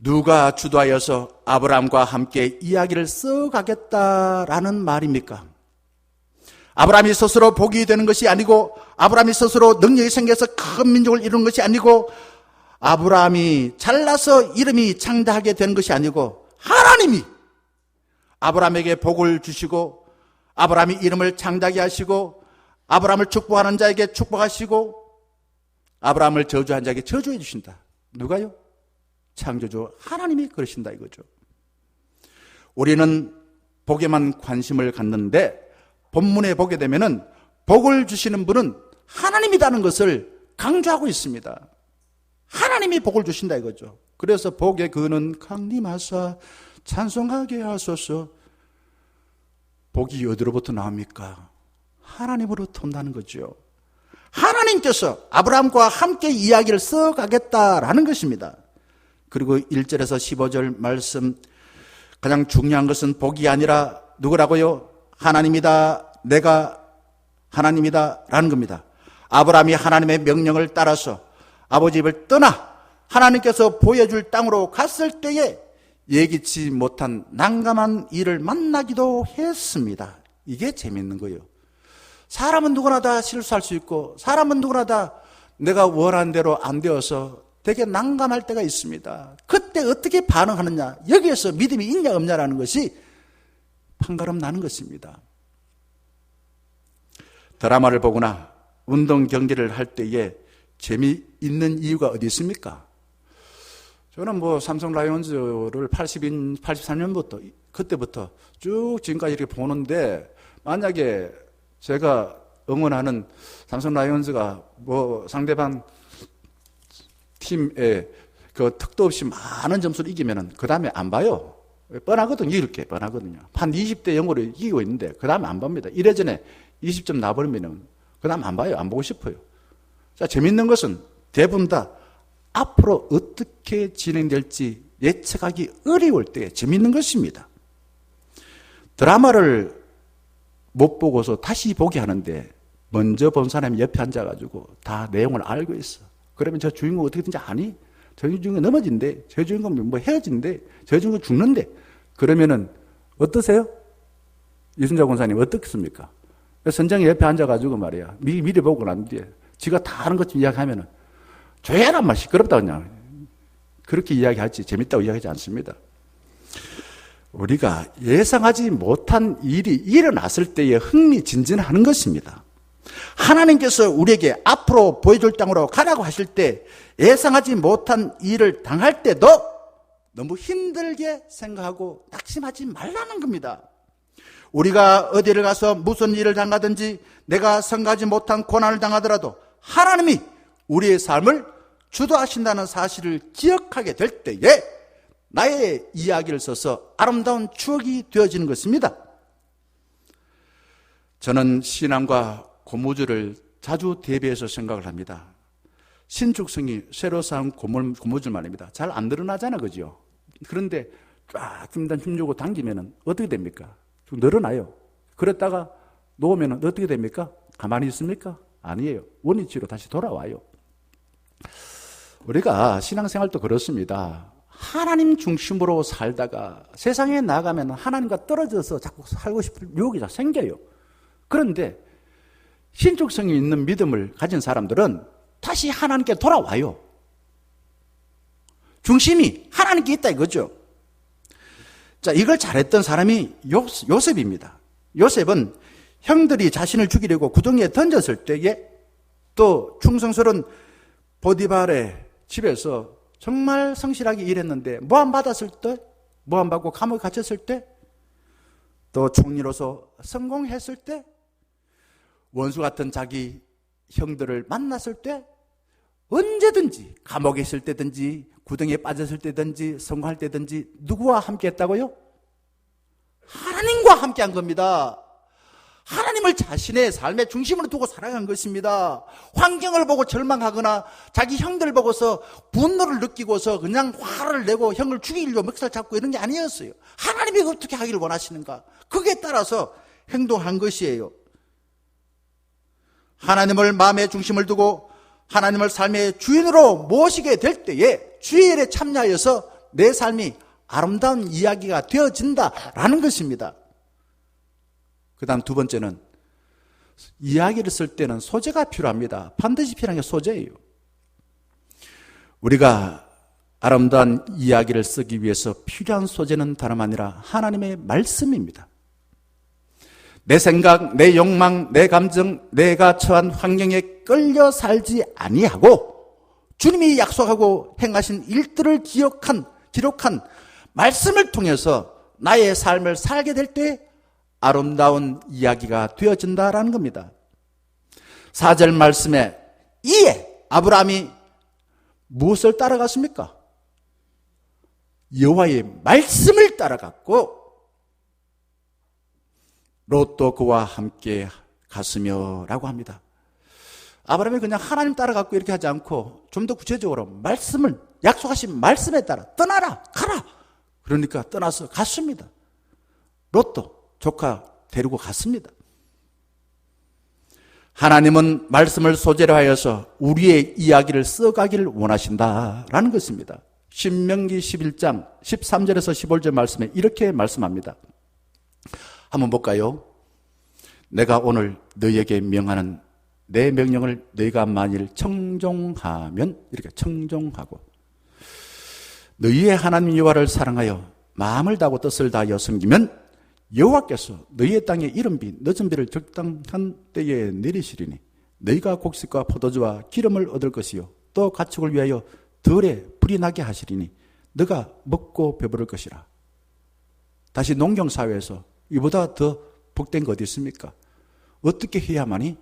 누가 주도하여서 아브라함과 함께 이야기를 써가겠다라는 말입니까? 아브라함이 스스로 복이 되는 것이 아니고 아브라함이 스스로 능력이 생겨서 큰 민족을 이루는 것이 아니고 아브라함이 잘나서 이름이 창대하게 되는 것이 아니고 하나님이 아브라함에게 복을 주시고 아브라함이 이름을 창대하게 하시고 아브라함을 축복하는 자에게 축복하시고 아브라함을 저주한 자에게 저주해 주신다. 누가요? 창조주 하나님이 그러신다 이거죠. 우리는 복에만 관심을 갖는데 본문에 보게 되면은 복을 주시는 분은 하나님이라는 것을 강조하고 있습니다. 하나님이 복을 주신다 이거죠. 그래서 복의 그는 강림하사 찬송하게 하소서. 복이 어디로부터 나옵니까? 하나님으로부터 온다는 거죠. 하나님께서 아브라함과 함께 이야기를 써가겠다라는 것입니다. 그리고 1절에서 15절 말씀, 가장 중요한 것은 복이 아니라 누구라고요? 하나님이다, 내가 하나님이다 라는 겁니다. 아브라함이 하나님의 명령을 따라서 아버지 집을 떠나 하나님께서 보여줄 땅으로 갔을 때에 예기치 못한 난감한 일을 만나기도 했습니다. 이게 재밌는 거예요. 사람은 누구나 다 실수할 수 있고 사람은 누구나 다 내가 원하는 대로 안 되어서 되게 난감할 때가 있습니다. 그때 어떻게 반응하느냐, 여기에서 믿음이 있냐 없냐라는 것이 판가름 나는 것입니다. 드라마를 보거나 운동 경기를 할 때에 재미있는 이유가 어디 있습니까? 저는 삼성 라이온즈를 83년부터 그때부터 쭉 지금까지 이렇게 보는데, 만약에 제가 응원하는 삼성 라이온즈가 상대방 팀에 그 턱도 없이 많은 점수를 이기면은 그 다음에 안 봐요. 뻔하거든요. 이렇게 뻔하거든요. 한 20대 0으로 이기고 있는데 그 다음에 안 봅니다. 이래전에 20점 나버리면은 그 다음에 안 봐요. 안 보고 싶어요. 자, 재밌는 것은 대부분 다 앞으로 어떻게 진행될지 예측하기 어려울 때 재밌는 것입니다. 드라마를 못 보고서 다시 보게 하는데 먼저 본 사람이 옆에 앉아가지고 다 내용을 알고 있어. 그러면 저 주인공 어떻게든지 아니? 저 주인공 넘어진대. 저 주인공 헤어진대. 저 주인공 죽는데. 그러면은 어떠세요? 이순자 권사님 어떻습니까? 선장이 옆에 앉아가지고 말이야. 미리 보고 난 뒤에 지가 다 아는 것좀 이야기하면은 조용한 말 시끄럽다 그냥. 그렇게 이야기하지 재밌다고 이야기하지 않습니다. 우리가 예상하지 못한 일이 일어났을 때에 흥미진진하는 것입니다. 하나님께서 우리에게 앞으로 보여줄 땅으로 가라고 하실 때 예상하지 못한 일을 당할 때도 너무 힘들게 생각하고 낙심하지 말라는 겁니다. 우리가 어디를 가서 무슨 일을 당하든지 내가 생각하지 못한 고난을 당하더라도 하나님이 우리의 삶을 주도하신다는 사실을 기억하게 될 때에 나의 이야기를 써서 아름다운 추억이 되어지는 것입니다. 저는 신앙과 고무줄을 자주 대비해서 생각을 합니다. 신축성이 새로 쌓은 고무줄 말입니다. 잘 안 늘어나잖아, 그죠? 그런데 쫙 힘 주고 당기면은 어떻게 됩니까? 좀 늘어나요. 그랬다가 놓으면은 어떻게 됩니까? 가만히 있습니까? 아니에요. 원위치로 다시 돌아와요. 우리가 신앙생활도 그렇습니다. 하나님 중심으로 살다가 세상에 나가면 하나님과 떨어져서 자꾸 살고 싶은 유혹이 다 생겨요. 그런데 신축성이 있는 믿음을 가진 사람들은 다시 하나님께 돌아와요. 중심이 하나님께 있다 이거죠. 자, 이걸 잘했던 사람이 요셉입니다. 요셉은 형들이 자신을 죽이려고 구덩이에 던졌을 때에 또 충성스러운 보디발의 집에서 정말 성실하게 일했는데 모함 받았을 때, 모함 받고 감옥에 갇혔을 때, 또 총리로서 성공했을 때, 원수 같은 자기 형들을 만났을 때 언제든지 감옥에 있을 때든지 구덩이에 빠졌을 때든지 성공할 때든지 누구와 함께 했다고요? 하나님과 함께 한 겁니다. 하나님을 자신의 삶의 중심으로 두고 살아간 것입니다. 환경을 보고 절망하거나 자기 형들 보고서 분노를 느끼고서 그냥 화를 내고 형을 죽이려고 멱살 잡고 이런 게 아니었어요. 하나님이 어떻게 하기를 원하시는가? 거기에 따라서 행동한 것이에요. 하나님을 마음의 중심을 두고 하나님을 삶의 주인으로 모시게 될 때에 주의 일에 참여하여서 내 삶이 아름다운 이야기가 되어진다라는 것입니다. 그 다음 두 번째는 이야기를 쓸 때는 소재가 필요합니다. 반드시 필요한 게 소재예요. 우리가 아름다운 이야기를 쓰기 위해서 필요한 소재는 다름 아니라 하나님의 말씀입니다. 내 생각, 내 욕망, 내 감정, 내가 처한 환경에 끌려 살지 아니하고 주님이 약속하고 행하신 일들을 기록한 말씀을 통해서 나의 삶을 살게 될 때 아름다운 이야기가 되어진다라는 겁니다. 4절 말씀에 이에 아브라함이 무엇을 따라갔습니까? 여호와의 말씀을 따라갔고 롯도 그와 함께 갔으며 라고 합니다. 아브라함이 그냥 하나님 따라갔고 이렇게 하지 않고 좀 더 구체적으로 말씀을 약속하신 말씀에 따라 떠나라 가라 그러니까 떠나서 갔습니다. 롯도 조카 데리고 갔습니다. 하나님은 말씀을 소재로 하여서 우리의 이야기를 써가기를 원하신다라는 것입니다. 신명기 11장 13절에서 15절 말씀에 이렇게 말씀합니다. 한번 볼까요? 내가 오늘 너희에게 명하는 내 명령을 너희가 만일 청종하면 이렇게 청종하고 너희의 하나님 여호와를 사랑하여 마음을 다하고 뜻을 다하여 섬기면 여호와께서 너희의 땅에 이른 비 늦은 비를 적당한 때에 내리시리니 너희가 곡식과 포도주와 기름을 얻을 것이요 또 가축을 위하여 들에 불이 나게 하시리니 너가 먹고 배부를 것이라. 다시 농경사회에서 이보다 더 복된 거 어디 있습니까? 어떻게 해야만이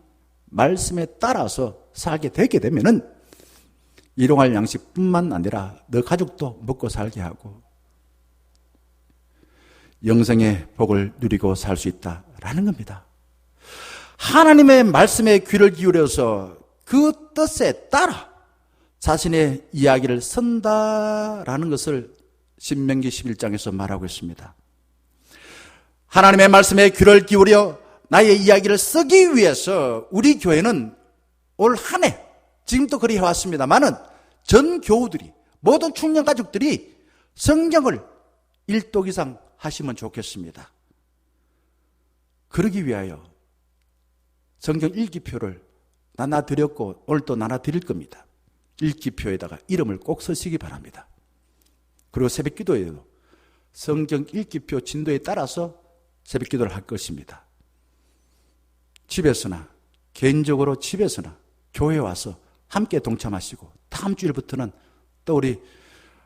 말씀에 따라서 살게 되게 되면은 일용할 양식뿐만 아니라 너 가족도 먹고 살게 하고 영생의 복을 누리고 살 수 있다라는 겁니다. 하나님의 말씀에 귀를 기울여서 그 뜻에 따라 자신의 이야기를 쓴다라는 것을 신명기 11장에서 말하고 있습니다. 하나님의 말씀에 귀를 기울여 나의 이야기를 쓰기 위해서 우리 교회는 올 한 해 지금도 그리 해왔습니다만은 전 교우들이 모든 청년 가족들이 성경을 1독 이상 하시면 좋겠습니다. 그러기 위하여 성경 읽기표를 나눠드렸고 오늘 또 나눠드릴 겁니다. 읽기표에다가 이름을 꼭 쓰시기 바랍니다. 그리고 새벽기도에도 성경 읽기표 진도에 따라서 새벽기도를 할 것입니다. 집에서나 개인적으로 집에서나 교회에 와서 함께 동참하시고 다음 주일부터는 또 우리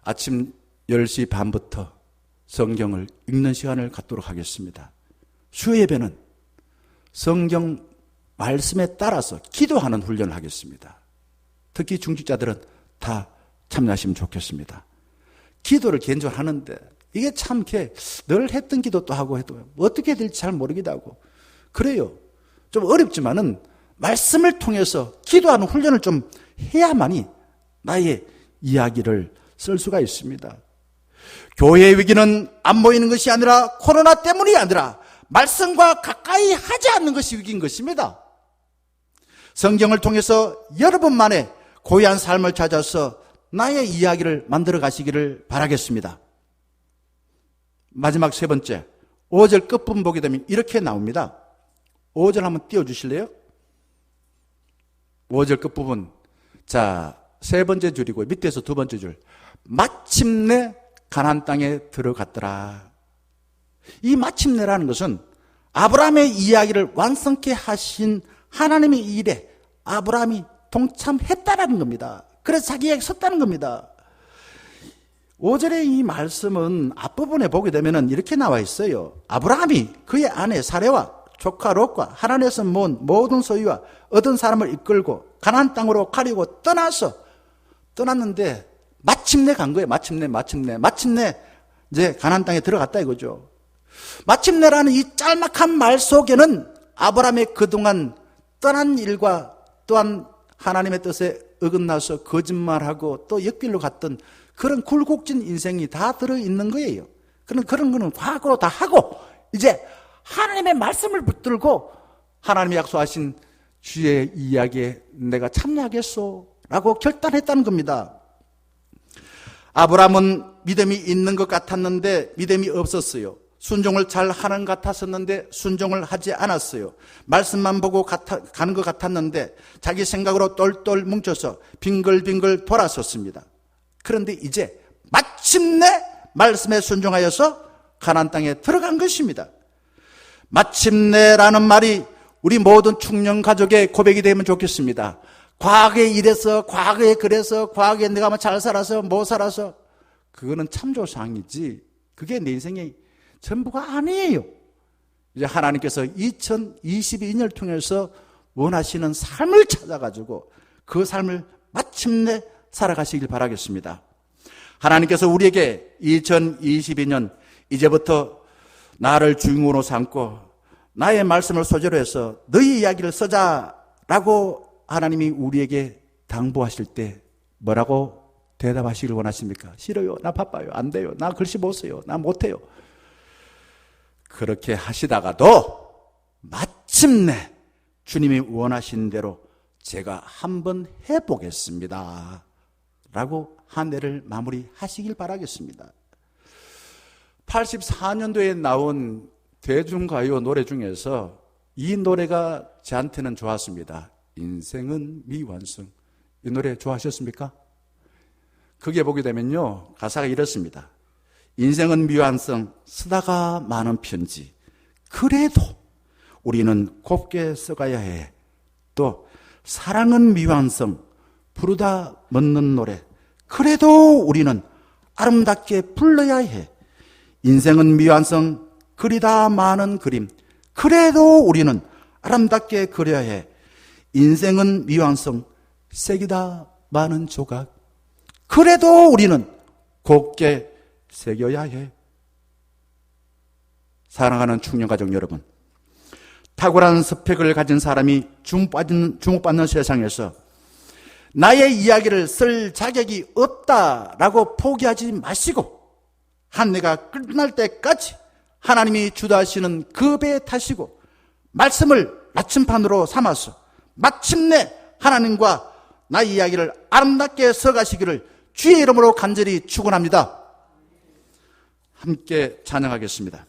아침 10시 반부터 성경을 읽는 시간을 갖도록 하겠습니다. 수요예배는 성경 말씀에 따라서 기도하는 훈련을 하겠습니다. 특히 중직자들은 다 참여하시면 좋겠습니다. 기도를 개인적으로 하는데 이게 참 늘 했던 기도도 하고 해도 어떻게 될지 잘 모르기도 하고 그래요. 좀 어렵지만은 말씀을 통해서 기도하는 훈련을 좀 해야만이 나의 이야기를 쓸 수가 있습니다. 교회의 위기는 안 보이는 것이 아니라 코로나 때문이 아니라 말씀과 가까이 하지 않는 것이 위기인 것입니다. 성경을 통해서 여러분만의 고유한 삶을 찾아서 나의 이야기를 만들어 가시기를 바라겠습니다. 마지막 세 번째 5절 끝부분 보게 되면 이렇게 나옵니다. 5절 한번 띄워주실래요? 5절 끝부분 자, 세 번째 줄이고 밑에서 두 번째 줄 마침내 가나안 땅에 들어갔더라. 이 마침내라는 것은 아브라함의 이야기를 완성케 하신 하나님의 일에 아브라함이 동참했다라는 겁니다. 그래서 자기 이야기 썼다는 겁니다. 5절의 이 말씀은 앞부분에 보게 되면 이렇게 나와 있어요. 아브라함이 그의 아내 사레와 조카 롯과 하나님에서 모은 모든 소유와 얻은 사람을 이끌고 가나안 땅으로 가려고 떠났는데 마침내 간 거예요. 마침내 이제 가나안 땅에 들어갔다 이거죠. 마침내라는 이 짤막한 말 속에는 아브라함의 그동안 떠난 일과 또한 하나님의 뜻에 어긋나서 거짓말하고 또 옆길로 갔던 그런 굴곡진 인생이 다 들어있는 거예요. 그런 거는 과거로 다 하고 이제 하나님의 말씀을 붙들고 하나님이 약속하신 주의 이야기에 내가 참여하겠소 라고 결단했다는 겁니다. 아브라함은 믿음이 있는 것 같았는데 믿음이 없었어요. 순종을 잘 하는 것 같았었는데 순종을 하지 않았어요. 말씀만 보고 가는 것 같았는데 자기 생각으로 똘똘 뭉쳐서 빙글빙글 돌았었습니다. 그런데 이제 마침내 말씀에 순종하여서 가나안 땅에 들어간 것입니다. 마침내라는 말이 우리 모든 충령 가족의 고백이 되면 좋겠습니다. 과거에 이래서, 과거에 그래서, 과거에 내가 잘 살아서, 못 살아서, 그거는 참조상이지 그게 내 인생의 전부가 아니에요. 이제 하나님께서 2022년을 통해서 원하시는 삶을 찾아가지고 그 삶을 마침내 살아가시길 바라겠습니다. 하나님께서 우리에게 2022년 이제부터 나를 주인공으로 삼고 나의 말씀을 소재로 해서 너희 이야기를 쓰자라고 하나님이 우리에게 당부하실 때 뭐라고 대답하시길 원하십니까? 싫어요. 나 바빠요. 안 돼요. 나 글씨 못 써요. 나 못해요. 그렇게 하시다가도 마침내 주님이 원하신 대로 제가 한번 해보겠습니다 라고 한 해를 마무리하시길 바라겠습니다. 84년도에 나온 대중가요 노래 중에서 이 노래가 저한테는 좋았습니다. 인생은 미완성. 이 노래 좋아하셨습니까? 그게 보게 되면요 가사가 이렇습니다. 인생은 미완성 쓰다가 많은 편지 그래도 우리는 곱게 써가야 해. 또 사랑은 미완성 부르다 멎는 노래 그래도 우리는 아름답게 불러야 해. 인생은 미완성 그리다 많은 그림 그래도 우리는 아름답게 그려야 해. 인생은 미완성 새기다 많은 조각 그래도 우리는 곱게 새겨야 해. 사랑하는 충녀가족 여러분, 탁월한 스펙을 가진 사람이 주목받는 세상에서 나의 이야기를 쓸 자격이 없다라고 포기하지 마시고 한 해가 끝날 때까지 하나님이 주도하시는 그 배에 타시고 말씀을 나침판으로 삼아서 마침내 하나님과 나의 이야기를 아름답게 써가시기를 주의 이름으로 간절히 축원합니다. 함께 찬양하겠습니다.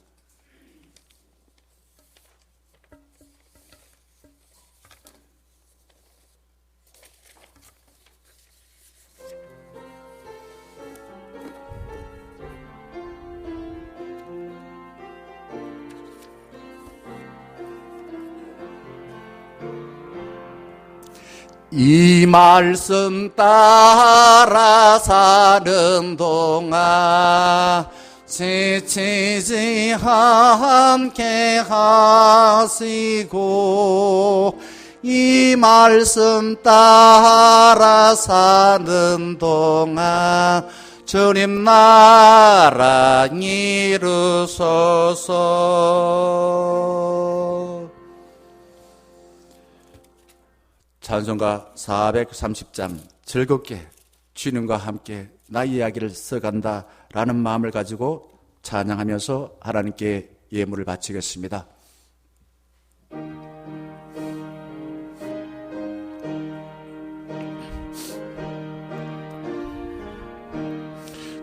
이 말씀 따라 사는 동안 지치지 않게 하시고 이 말씀 따라 사는 동안 주님 나라 이루소서. 찬송가 430장 즐겁게 주님과 함께 나의 이야기를 써간다 라는 마음을 가지고 찬양하면서 하나님께 예물을 바치겠습니다.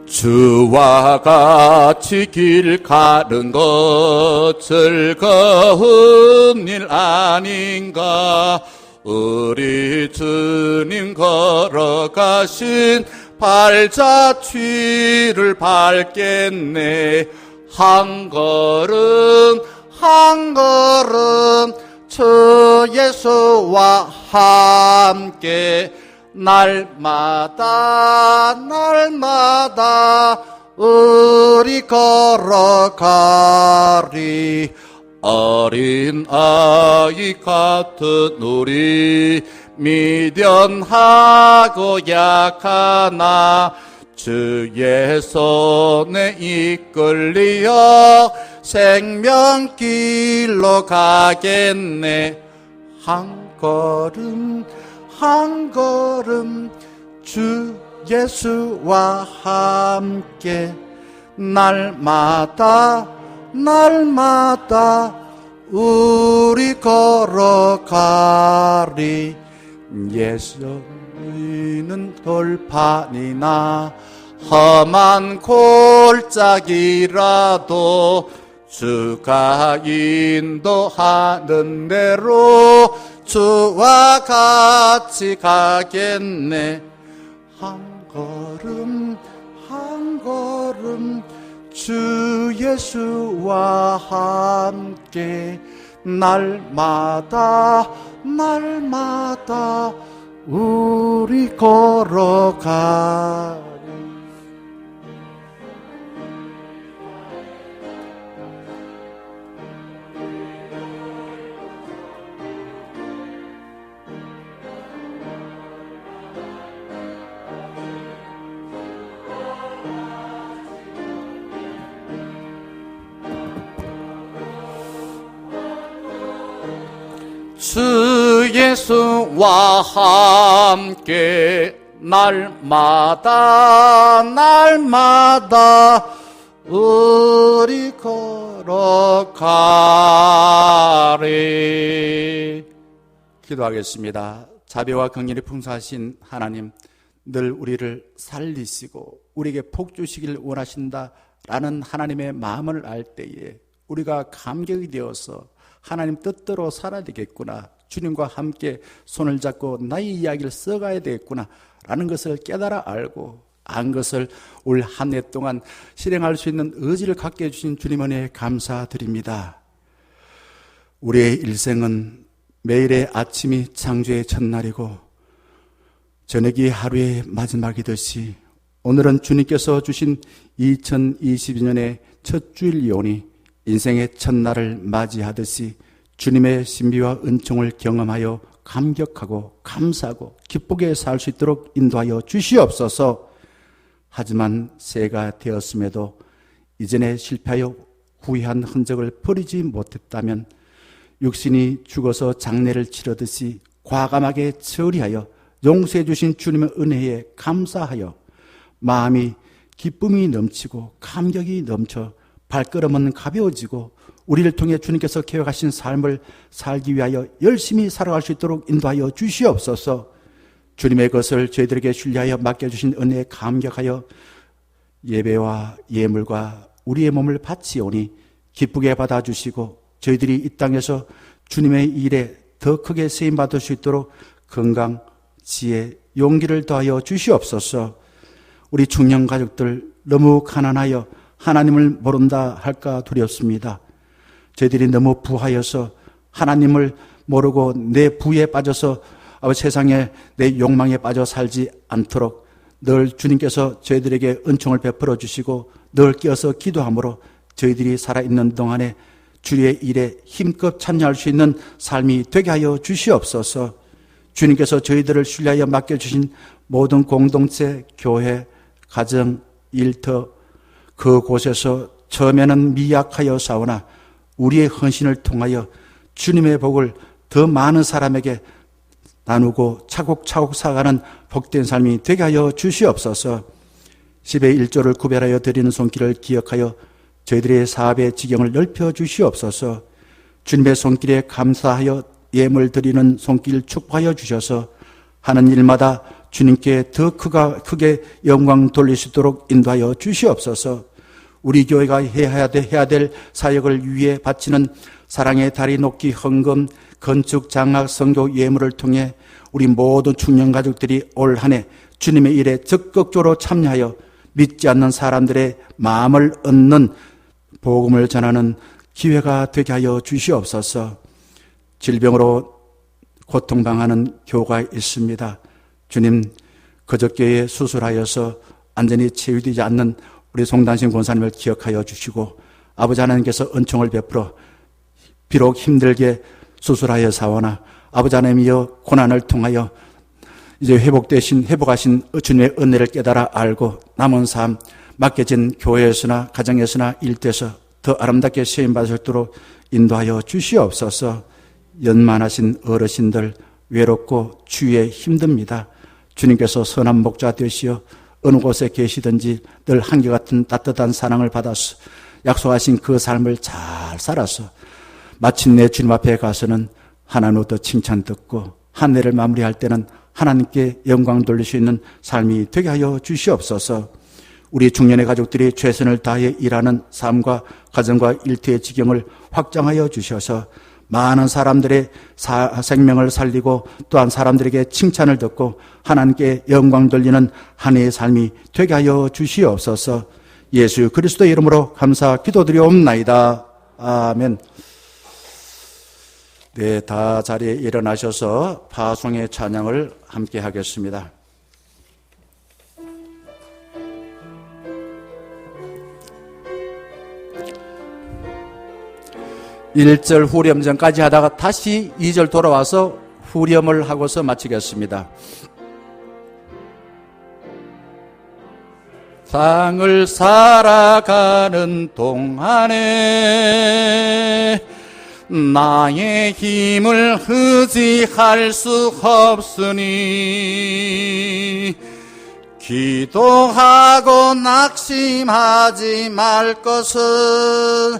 주와 같이 길 가는 것 즐거운 일 아닌가. 우리 주님 걸어가신 발자취를 밟겠네. 한 걸음 한 걸음 주 예수와 함께 날마다 날마다 우리 걸어가리. 어린 아이 같은 우리 미련하고 약하나 주의 손에 이끌리어 생명길로 가겠네. 한 걸음 한 걸음 주 예수와 함께 날마다 우리 걸어가리. 예수는 돌판이나 험한 골짜기라도 주가 인도하는 대로 주와 같이 가겠네. 한 걸음 주 예수와 함께 날마다 우리 걸어가리. 주 예수와 함께 날마다 우리 걸어가리. 기도하겠습니다. 자비와 긍휼이 풍성하신 하나님, 늘 우리를 살리시고 우리에게 복 주시길 원하신다라는 하나님의 마음을 알 때에 우리가 감격이 되어서 하나님 뜻대로 살아야 되겠구나, 주님과 함께 손을 잡고 나의 이야기를 써가야 되겠구나 라는 것을 깨달아 알고 안 것을 올 한 해 동안 실행할 수 있는 의지를 갖게 해주신 주님 은혜에 감사드립니다. 우리의 일생은 매일의 아침이 창조의 첫날이고 저녁이 하루의 마지막이듯이 오늘은 주님께서 주신 2022년의 첫 주일이오니 인생의 첫날을 맞이하듯이 주님의 신비와 은총을 경험하여 감격하고 감사하고 기쁘게 살 수 있도록 인도하여 주시옵소서. 하지만 새해가 되었음에도 이전에 실패하여 후회한 흔적을 버리지 못했다면 육신이 죽어서 장례를 치르듯이 과감하게 처리하여 용서해 주신 주님의 은혜에 감사하여 마음이 기쁨이 넘치고 감격이 넘쳐 발걸음은 가벼워지고 우리를 통해 주님께서 계획하신 삶을 살기 위하여 열심히 살아갈 수 있도록 인도하여 주시옵소서. 주님의 것을 저희들에게 신뢰하여 맡겨주신 은혜에 감격하여 예배와 예물과 우리의 몸을 바치오니 기쁘게 받아주시고 저희들이 이 땅에서 주님의 일에 더 크게 쓰임받을 수 있도록 건강, 지혜, 용기를 더하여 주시옵소서. 우리 중년 가족들 너무 가난하여 하나님을 모른다 할까 두렵습니다. 저희들이 너무 부하여서 하나님을 모르고 내 부에 빠져서 세상에 내 욕망에 빠져 살지 않도록 늘 주님께서 저희들에게 은총을 베풀어 주시고 늘 깨어서 기도함으로 저희들이 살아있는 동안에 주의 일에 힘껏 참여할 수 있는 삶이 되게 하여 주시옵소서. 주님께서 저희들을 신뢰하여 맡겨주신 모든 공동체, 교회, 가정, 일터 그곳에서 처음에는 미약하여 싸우나 우리의 헌신을 통하여 주님의 복을 더 많은 사람에게 나누고 차곡차곡 쌓아가는 복된 삶이 되게 하여 주시옵소서. 10의 1조를 구별하여 드리는 손길을 기억하여 저희들의 사업의 지경을 넓혀 주시옵소서. 주님의 손길에 감사하여 예물 드리는 손길 축복하여 주셔서 하는 일마다 주님께 더 크게 영광 돌릴 수 있도록 인도하여 주시옵소서. 우리 교회가 해야 될 사역을 위해 바치는 사랑의 다리 놓기 헌금, 건축, 장학, 선교 예물을 통해 우리 모든 중년 가족들이 올 한 해 주님의 일에 적극적으로 참여하여 믿지 않는 사람들의 마음을 얻는 복음을 전하는 기회가 되게 하여 주시옵소서. 질병으로 고통당하는 교우가 있습니다. 주님, 그저께에 수술하여서 완전히 치유되지 않는 우리 송단신 권사님을 기억하여 주시고 아버지 하나님께서 은총을 베풀어 비록 힘들게 수술하여 사오나 아버지 하나님이여 고난을 통하여 이제 회복하신 주님의 은혜를 깨달아 알고 남은 삶 맡겨진 교회에서나 가정에서나 일터에서 더 아름답게 쓰임받을 수 있도록 인도하여 주시옵소서. 연만하신 어르신들 외롭고 주위에 힘듭니다. 주님께서 선한 목자 되시어 어느 곳에 계시든지 늘 한결같은 따뜻한 사랑을 받아서 약속하신 그 삶을 잘 살아서 마침내 주님 앞에 가서는 하나님으로부터 칭찬 듣고 한 해를 마무리할 때는 하나님께 영광 돌릴 수 있는 삶이 되게 하여 주시옵소서. 우리 중년의 가족들이 최선을 다해 일하는 삶과 가정과 일터의 지경을 확장하여 주셔서 많은 사람들의 생명을 살리고 또한 사람들에게 칭찬을 듣고 하나님께 영광 돌리는 한 해의 삶이 되게 하여 주시옵소서. 예수 그리스도의 이름으로 감사 기도드리옵나이다. 아멘. 네, 다 자리에 일어나셔서 파송의 찬양을 함께 하겠습니다. (1절) 후렴전까지 하다가 다시 (2절) 돌아와서 후렴을 하고서 마치겠습니다. 땅을 살아가는 동안에 나의 힘을 의지할 수 없으니 기도하고 낙심하지 말 것은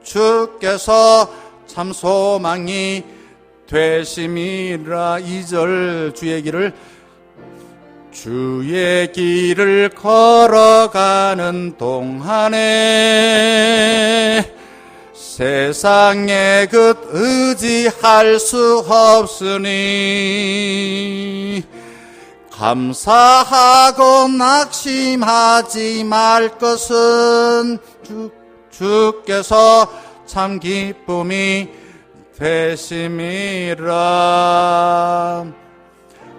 주께서 참 소망이 되심이라. 2절 주의 길을 걸어가는 동안에 세상에 그 의지할 수 없으니 감사하고 낙심하지 말 것은 주께서 참 기쁨이 되심이라.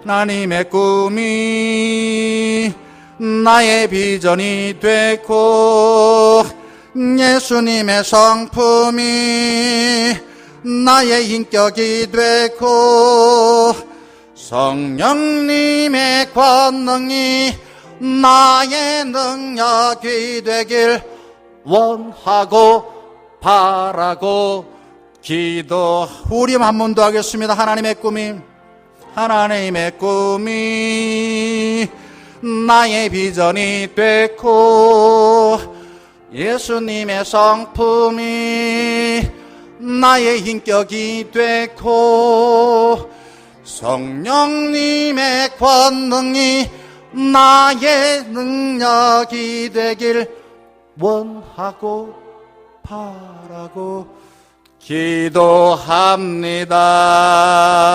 하나님의 꿈이 나의 비전이 되고 예수님의 성품이 나의 인격이 되고 성령님의 권능이 나의 능력이 되길 원하고 바라고 기도. 후렴 한 번 더 하겠습니다. 하나님의 꿈이 나의 비전이 되고 예수님의 성품이 나의 인격이 되고 성령님의 권능이 나의 능력이 되길 원하고 바라고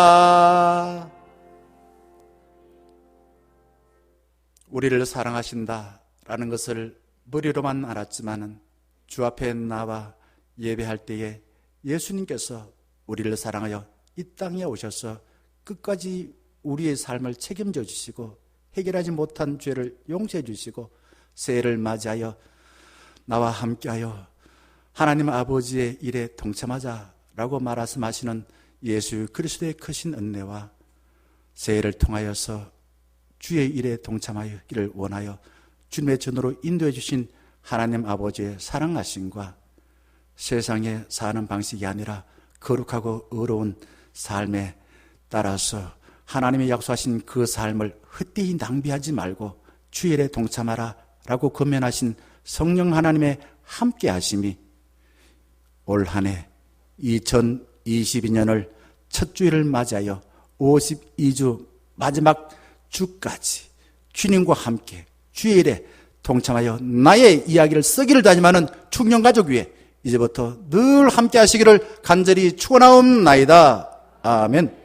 기도합니다. 우리를 사랑하신다라는 것을 머리로만 알았지만은 주 앞에 나와 예배할 때에 예수님께서 우리를 사랑하여 이 땅에 오셔서 끝까지 우리의 삶을 책임져 주시고 해결하지 못한 죄를 용서해 주시고 새해를 맞이하여 나와 함께하여 하나님 아버지의 일에 동참하자라고 말씀하시는 예수 그리스도의 크신 은혜와 새해를 통하여서 주의 일에 동참하기를 원하여 주님의 전으로 인도해 주신 하나님 아버지의 사랑하심과 세상에 사는 방식이 아니라 거룩하고 의로운 삶에 따라서 하나님이 약속하신 그 삶을 헛되이 낭비하지 말고 주의 일에 동참하라 라고 권면하신 성령 하나님의 함께 하심이 올 한 해 2022년을 첫 주일을 맞이하여 52주 마지막 주까지 주님과 함께 주의 일에 동참하여 나의 이야기를 쓰기를 다짐하는 충령가족 위에 이제부터 늘 함께 하시기를 간절히 축원하옵나이다. 아멘.